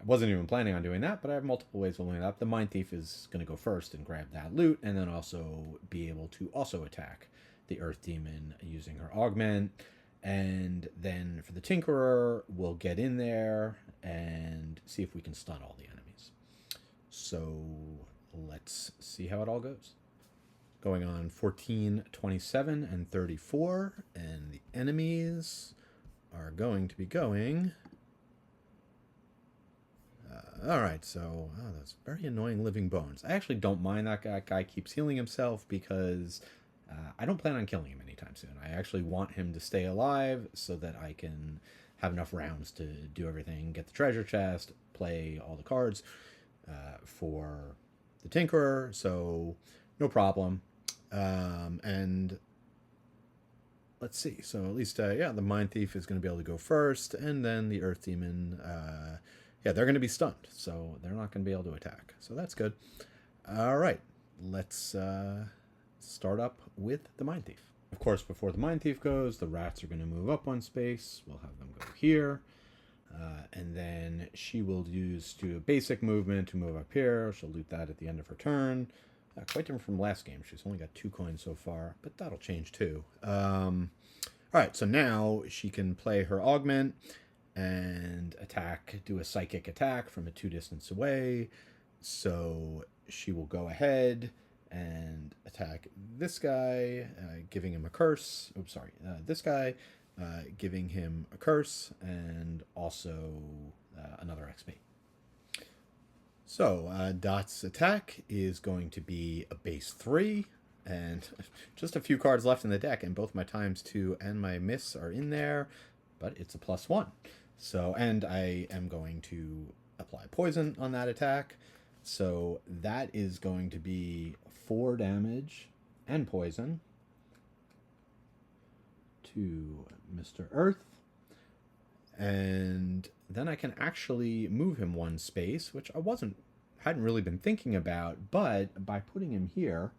Speaker 1: wasn't even planning on doing that, but I have multiple ways of looting it up. The Mindthief is going to go first and grab that loot, and then also be able to also attack the Earth Demon using her augment. And then for the Tinkerer, we'll get in there and see if we can stun all the enemies. So let's see how it all goes. Going on 14, 27, and 34, and the enemies are going to be going. All right, so that's very annoying living bones. I actually don't mind that guy. Guy keeps healing himself because I don't plan on killing him anytime soon. I actually want him to stay alive so that I can have enough rounds to do everything, get the treasure chest, play all the cards for the Tinkerer. So no problem. And let's see. So at least, yeah, the Mindthief is going to be able to go first, and then the Earth Demon. Yeah, they're going to be stunned, so they're not going to be able to attack. So that's good. All right, let's start up with the Mindthief. Of course, before the Mindthief goes, the rats are going to move up 1 space. We'll have them go here. And then she will use a basic movement to move up here. She'll loot that at the end of her turn. Quite different from last game. She's only got 2 coins so far, but that'll change too. All right, so now she can play her augment and attack, do a psychic attack from a 2 distance away. So she will go ahead and attack this guy, giving him a curse. Oops, sorry. This guy, giving him a curse, and also another XP. So Dot's attack is going to be a base 3, and just a few cards left in the deck, and both my ×2 and my miss are in there, but it's a +1. So, and I am going to apply poison on that attack. So that is going to be 4 damage and poison to Mr. Earth. And then I can actually move him 1 space, which I hadn't really been thinking about, but by putting him here,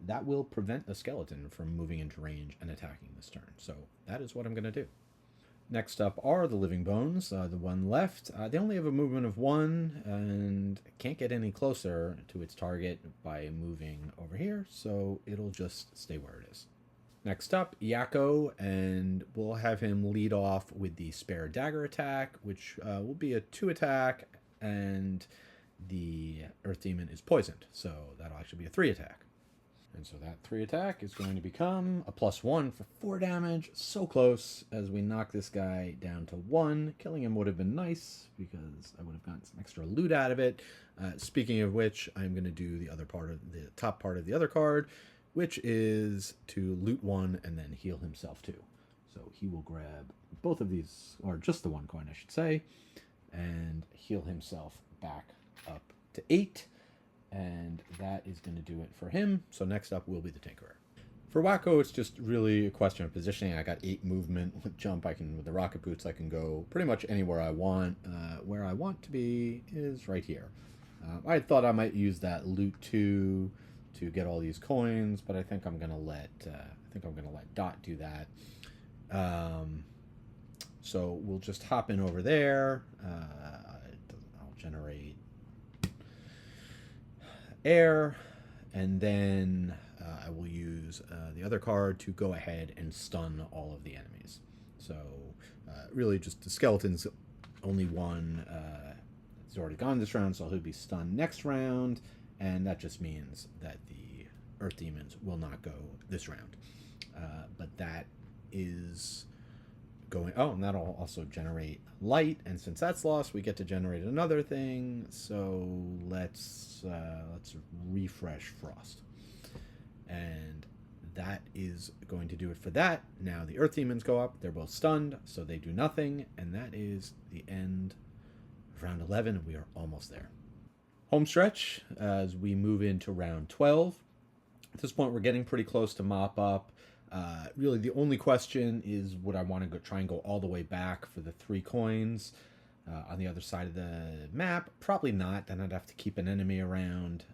Speaker 1: that will prevent the skeleton from moving into range and attacking this turn. So that is what I'm going to do. Next up are the living bones, the one left. They only have a movement of 1 and can't get any closer to its target by moving over here, so it'll just stay where it is. Next up, Yakko, and we'll have him lead off with the spare dagger attack, which will be a 2 attack, and the Earth Demon is poisoned, so that'll actually be a 3 attack. And so that 3 attack is going to become a +1 for 4 damage. So close as we knock this guy down to 1. Killing him would have been nice because I would have gotten some extra loot out of it. Speaking of which, I'm going to do the top part of the other card, which is to loot 1 and then heal himself too. So he will grab both of these, or just the 1 coin I should say, and heal himself back up to 8. And that is going to do it for him. So next up will be the Tinkerer. For Wacko, it's just really a question of positioning. I got 8 movement with jump. With the rocket boots, I can go pretty much anywhere I want. Where I want to be is right here. I thought I might use that loot 2 to get all these coins, but I think I'm gonna let Dot do that. So we'll just hop in over there. I'll generate air, and then I will use the other card to go ahead and stun all of the enemies. So really just the skeleton's only one that's already gone this round, so he'll be stunned next round, and that just means that the Earth Demons will not go this round. But that is going... Oh, and that'll also generate light, and since that's lost, we get to generate another thing. So let's refresh Frost, and that is going to do it for that. Now the Earth Demons go up. They're both stunned, so they do nothing, and that is the end round 11, and we are almost there. Home stretch as we move into round 12. At this point, we're getting pretty close to mop up. Really, the only question is, would I want to try and go all the way back for the 3 coins on the other side of the map? Probably not. Then I'd have to keep an enemy around.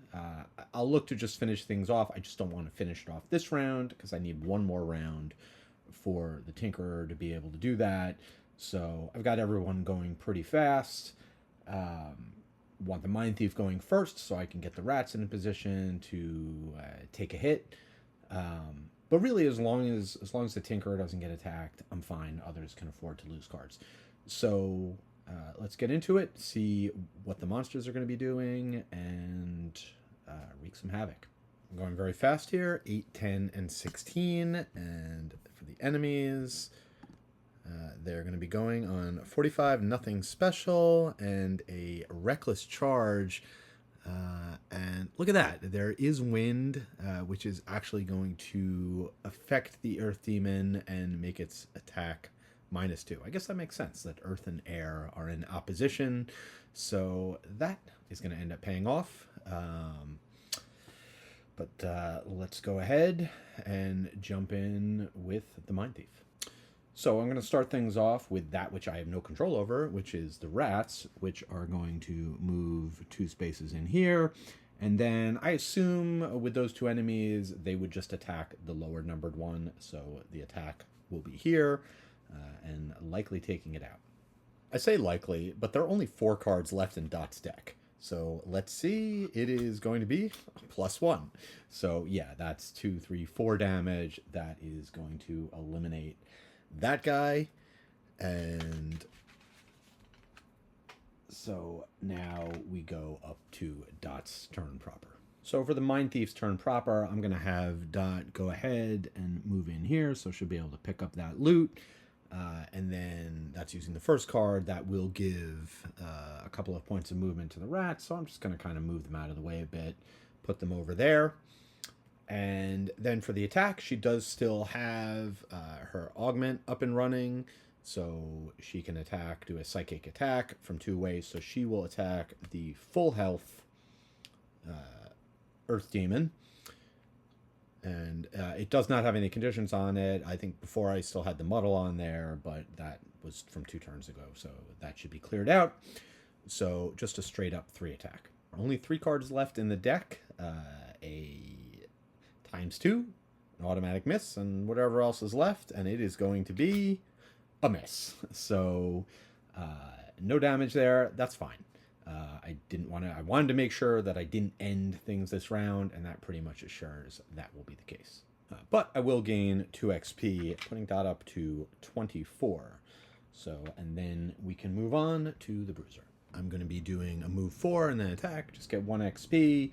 Speaker 1: I'll look to just finish things off. I just don't want to finish it off this round because I need one more round for the Tinkerer to be able to do that. So I've got everyone going pretty fast. Want the Mindthief going first so I can get the rats in a position to take a hit. But really, as long as the Tinkerer doesn't get attacked, I'm fine. Others can afford to lose cards. So let's get into it, see what the monsters are going to be doing, and wreak some havoc. I'm going very fast here, 8, 10, and 16. And for the enemies, they're going to be going on 45, nothing special, and a reckless charge. And look at that. There is wind, which is actually going to affect the Earth Demon and make its attack -2. I guess that makes sense that Earth and Air are in opposition. So that is going to end up paying off. But let's go ahead and jump in with the Mindthief. So I'm going to start things off with that which I have no control over, which is the rats, which are going to move 2 spaces in here. And then I assume with those 2 enemies, they would just attack the lower numbered one. So the attack will be here and likely taking it out. I say likely, but there are only 4 cards left in Dot's deck. So let's see, it is going to be +1. So yeah, that's 2, 3, 4 damage. That is going to eliminate that guy. And so now we go up to Dot's turn proper. So for the Mindthief's turn proper, I'm going to have Dot go ahead and move in here, so she'll be able to pick up that loot. And then that's using the first card. That will give a couple of points of movement to the rats, so I'm just going to kind of move them out of the way a bit, put them over there. And then for the attack, she does still have her augment up and running, so she can attack, do a psychic attack from 2 ways. So she will attack the full health Earth Demon, and it does not have any conditions on it. I think before I still had the muddle on there, but that was from 2 turns ago, so that should be cleared out. So just a straight up 3 attack. Only 3 cards left in the deck. A ×2, an automatic miss, and whatever else is left, and it is going to be a miss. So no damage there. That's fine. I wanted to make sure that I didn't end things this round, and that pretty much assures that will be the case. But I will gain 2 XP, putting that up to 24. So, and then we can move on to the Bruiser. I'm going to be doing a move 4 and then attack, just get 1 XP.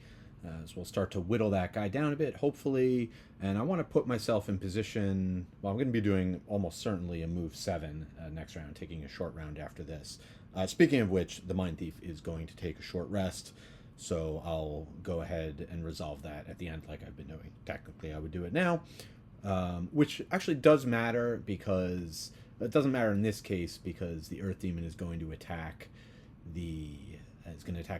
Speaker 1: So we'll start to whittle that guy down a bit, hopefully. And I want to put myself in position. Well, I'm going to be doing almost certainly a move 7 next round, taking a short round after this. Speaking of which, the Mindthief is going to take a short rest. So I'll go ahead and resolve that at the end like I've been doing. Technically, I would do it now. Which actually does matter because... It doesn't matter in this case because the Earth Demon is going to attack the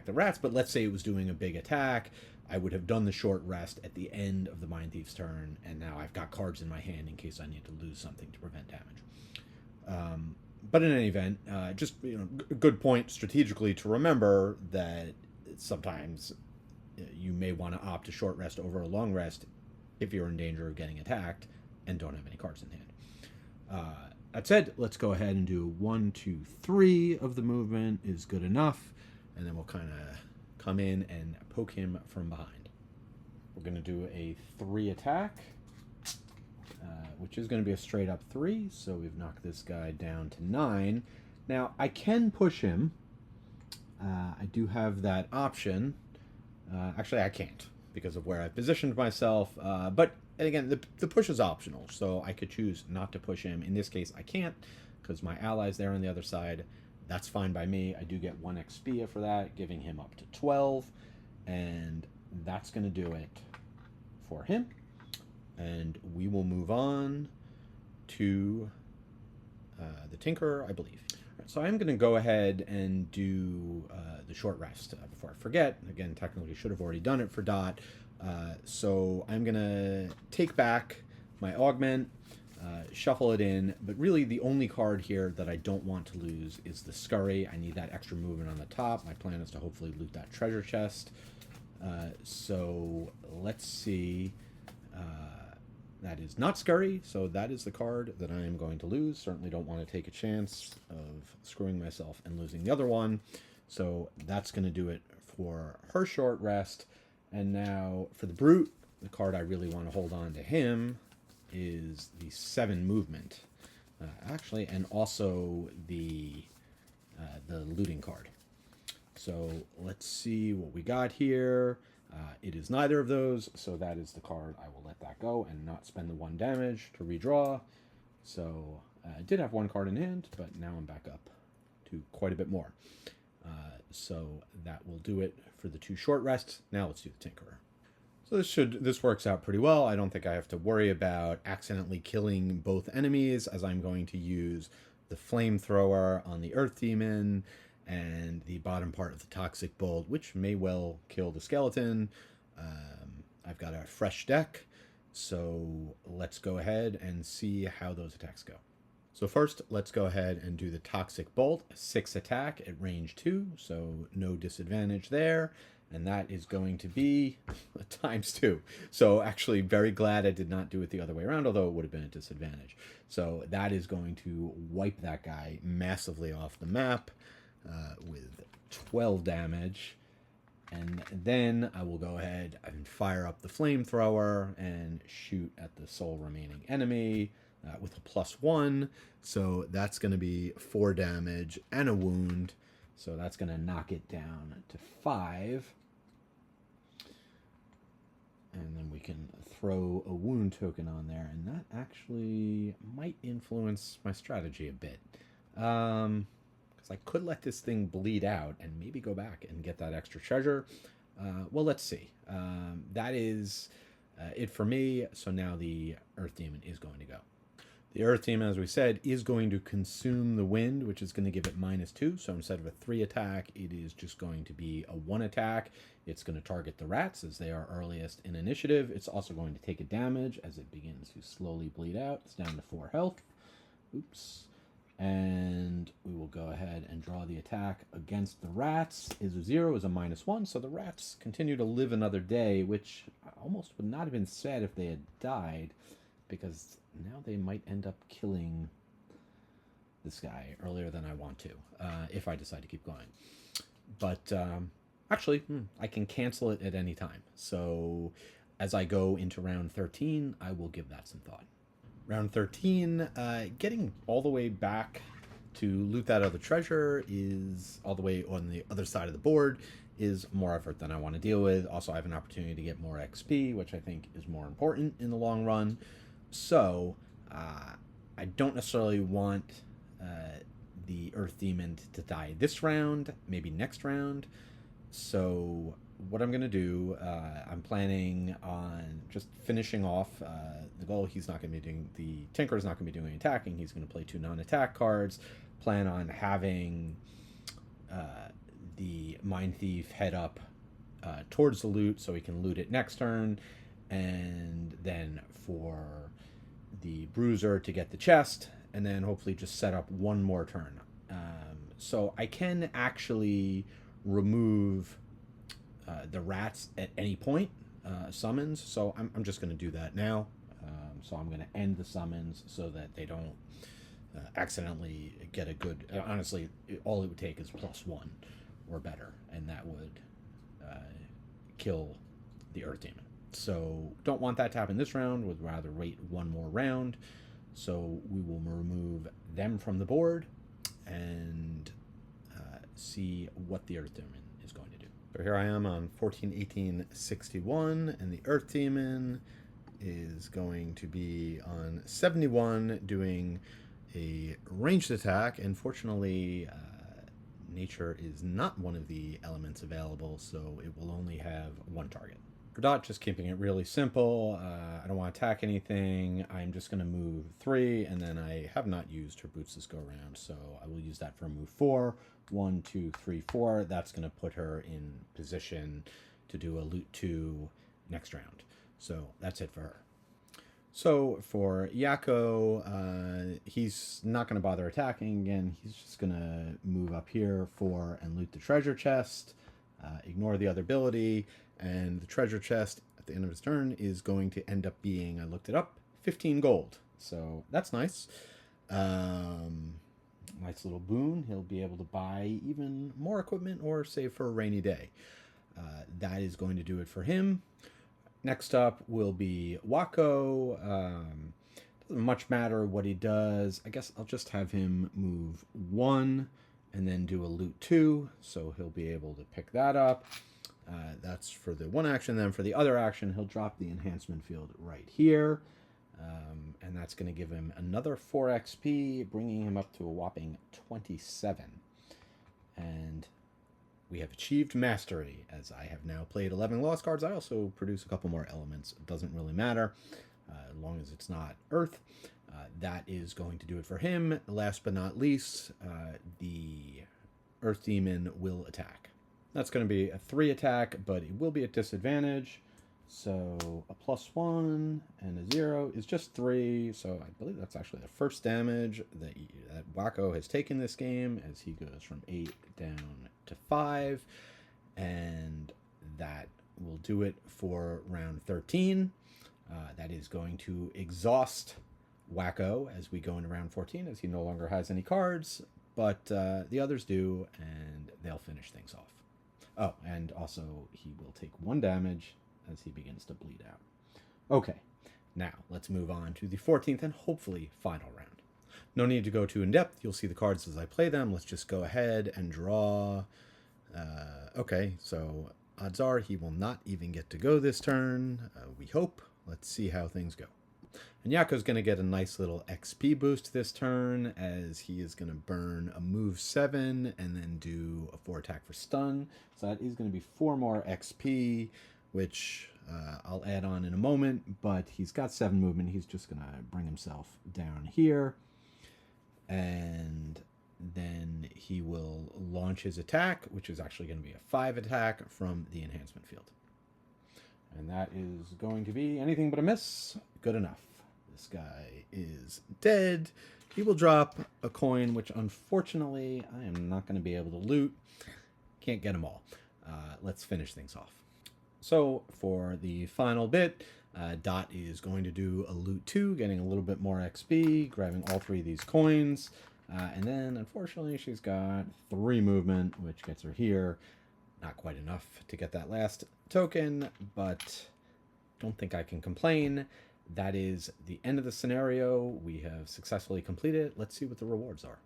Speaker 1: rats, but let's say it was doing a big attack. I would have done the short rest at the end of the Mindthief's turn, and now I've got cards in my hand in case I need to lose something to prevent damage. But in any event, just a good point strategically to remember that sometimes you may want to opt a short rest over a long rest if you're in danger of getting attacked and don't have any cards in hand. That said, let's go ahead and do 1, 2, 3 of the movement is good enough. And then we'll kind of come in and poke him from behind. We're going to do a 3 attack, which is going to be a straight up 3. So we've knocked this guy down to 9. Now, I can push him. I do have that option. Actually, I can't because of where I've positioned myself. But again, the push is optional. So I could choose not to push him. In this case, I can't because my ally's there on the other side. That's fine by me. I do get 1 XP for that, giving him up to 12. And that's going to do it for him. And we will move on to the Tinkerer, I believe. So I'm going to go ahead and do the short rest before I forget. Again, technically should have already done it for Dot. So I'm going to take back my Augment, shuffle it in, but really the only card here that I don't want to lose is the Scurry. I need that extra movement on the top. My plan is to hopefully loot that treasure chest. So let's see. That is not Scurry, so that is the card that I am going to lose. Certainly don't want to take a chance of screwing myself and losing the other one. So that's going to do it for her short rest. And now for the Brute, the card I really want to hold on to him is the 7 movement. Actually, and also the looting card. So let's see what we got here. It is neither of those, so that is the card. I will let that go and not spend the 1 damage to redraw. So I did have 1 card in hand, but now I'm back up to quite a bit more. So that will do it for the 2 short rests. Now let's do the Tinkerer. So this works out pretty well. I don't think I have to worry about accidentally killing both enemies, as I'm going to use the Flamethrower on the Earth Demon and the bottom part of the Toxic Bolt, which may well kill the skeleton. I've got a fresh deck, so let's go ahead and see how those attacks go. So first, let's go ahead and do the Toxic Bolt, 6 attack at range 2, so no disadvantage there. And that is going to be ×2. So actually very glad I did not do it the other way around, although it would have been a disadvantage. So that is going to wipe that guy massively off the map with 12 damage. And then I will go ahead and fire up the Flamethrower and shoot at the sole remaining enemy with a +1. So that's going to be 4 damage and a wound. So that's going to knock it down to 5. And then we can throw a wound token on there. And that actually might influence my strategy a bit. Because I could let this thing bleed out and maybe go back and get that extra treasure. Well, let's see. That is it for me. So now the Earth Demon is going to go. The Earth Demon, as we said, is going to consume the wind, which is going to give it -2. So instead of a 3 attack, it is just going to be a 1 attack. It's going to target the rats as they are earliest in initiative. It's also going to take a damage as it begins to slowly bleed out. It's down to 4 health. Oops. And we will go ahead and draw the attack against the rats. Is a 0, is a -1. So the rats continue to live another day, which almost would not have been sad if they had died, because now they might end up killing this guy earlier than I want to, if I decide to keep going. But actually, I can cancel it at any time. So as I go into round 13, I will give that some thought. Round 13, getting all the way back to loot that other treasure is all the way on the other side of the board is more effort than I want to deal with. Also, I have an opportunity to get more XP, which I think is more important in the long run. So I don't necessarily want the Earth Demon to die this round, maybe next round. So what I'm going to do, I'm planning on just finishing off the goal. He's not going to be doing, the Tinker's not going to be doing any attacking. He's going to play 2 non-attack cards. Plan on having the Mindthief head up towards the loot so he can loot it next turn. And then for the Bruiser to get the chest, and then hopefully just set up 1 more turn. So I can actually remove the rats at any point, summons, so I'm just going to do that now. So I'm going to end the summons so that they don't accidentally get a good... honestly, all it would take is +1 or better, and that would kill the Earth Demon. So don't want that to happen this round, would rather wait 1 more round. So we will remove them from the board and see what the Earth Demon is going to do. So here I am on 14/18/61, and the Earth Demon is going to be on 71 doing a ranged attack. Unfortunately, nature is not one of the elements available, so it will only have 1 target. For Dot, just keeping it really simple. I don't want to attack anything. I'm just going to move 3, and then I have not used her boots this go around, so I will use that for move 4. 1, 2, 3, 4. That's going to put her in position to do a loot 2 next round. So that's it for her. So for Yakko, he's not going to bother attacking again. He's just going to move up here 4 and loot the treasure chest. Ignore the other ability, and the treasure chest at the end of his turn is going to end up being, I looked it up, 15 gold. So that's nice. Nice little boon. He'll be able to buy even more equipment or save for a rainy day. That is going to do it for him. Next up will be Wakko. Doesn't much matter what he does. I guess I'll just have him move 1 and then do a loot 2, so he'll be able to pick that up. That's for the one action. Then for the other action, he'll drop the enhancement field right here, and that's going to give him another 4 XP, bringing him up to a whopping 27. And we have achieved mastery. As I have now played 11 Lost cards, I also produce a couple more elements. It doesn't really matter, as long as it's not Earth. That is going to do it for him. Last but not least, the Earth Demon will attack. That's going to be a 3 attack, but it will be at disadvantage. So a +1 and a 0 is just 3. So I believe that's actually the first damage that Wakko has taken this game, as he goes from 8 down to 5. And that will do it for round 13. That is going to exhaust Wakko as we go into round 14, as he no longer has any cards, but the others do, and they'll finish things off. Oh, and also he will take 1 damage as he begins to bleed out. Okay, now let's move on to the 14th and hopefully final round. No need to go too in depth. You'll see the cards as I play them. Let's just go ahead and draw. Okay, so odds are he will not even get to go this turn. We hope. Let's see how things go. And Yakko's going to get a nice little XP boost this turn, as he is going to burn a move 7 and then do a 4 attack for stun. So that is going to be 4 more XP, which I'll add on in a moment, but he's got 7 movement. He's just going to bring himself down here, and then he will launch his attack, which is actually going to be a 5 attack from the enhancement field. And that is going to be anything but a miss. Good enough. This guy is dead. He will drop a coin, which unfortunately I am not going to be able to loot. Can't get them all. Let's finish things off. So for the final bit, Dot is going to do a loot 2, getting a little bit more XP, grabbing all 3 of these coins. And then unfortunately she's got 3 movement, which gets her here. Not quite enough to get that last token, but don't think I can complain. That is the end of the scenario. We have successfully completed it. Let's see what the rewards are.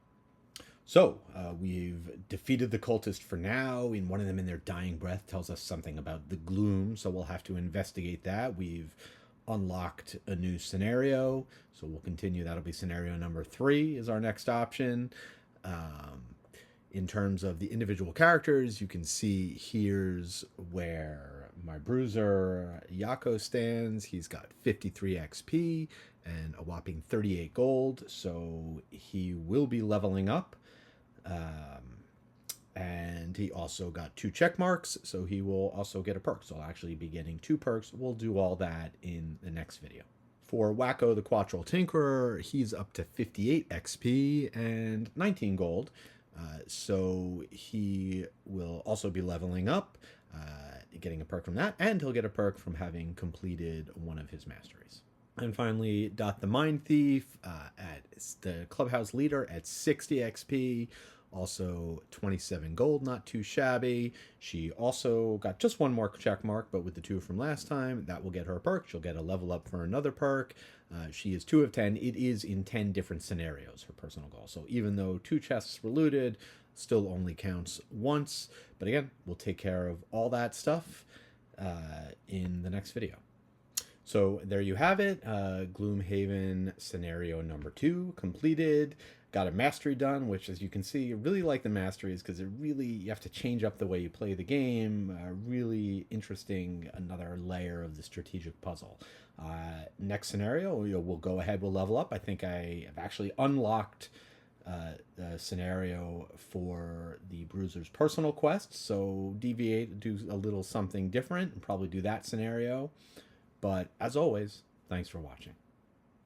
Speaker 1: So, we've defeated the cultist for now, and one of them in their dying breath tells us something about the gloom, so we'll have to investigate that. We've unlocked a new scenario, so we'll continue. That'll be scenario number 3 is our next option. In terms of the individual characters, you can see here's where my Bruiser Yakko stands. He's got 53 XP and a whopping 38 gold, so he will be leveling up. And he also got 2 check marks, so he will also get a perk. So I'll actually be getting 2 perks. We'll do all that in the next video. For Wakko the Quattro Tinkerer, he's up to 58 XP and 19 gold. So he will also be leveling up, getting a perk from that, and he'll get a perk from having completed one of his masteries. And finally, Dot the Mindthief, at the clubhouse leader at 60 XP, also 27 gold, not too shabby. She also got just 1 more check mark, but with the 2 from last time, that will get her a perk. She'll get a level up for another perk. She is 2 of 10. It is in 10 different scenarios, her personal goal. So even though 2 chests were looted, still only counts once. But again, we'll take care of all that stuff in the next video. So there you have it. Gloomhaven scenario number 2 completed. Got a mastery done, which, as you can see, I really like the masteries because you have to change up the way you play the game. Really interesting, another layer of the strategic puzzle. Next scenario, we'll go ahead, we'll level up. I think I have actually unlocked a scenario for the Bruiser's personal quest, so deviate, do a little something different, and probably do that scenario. But as always, thanks for watching.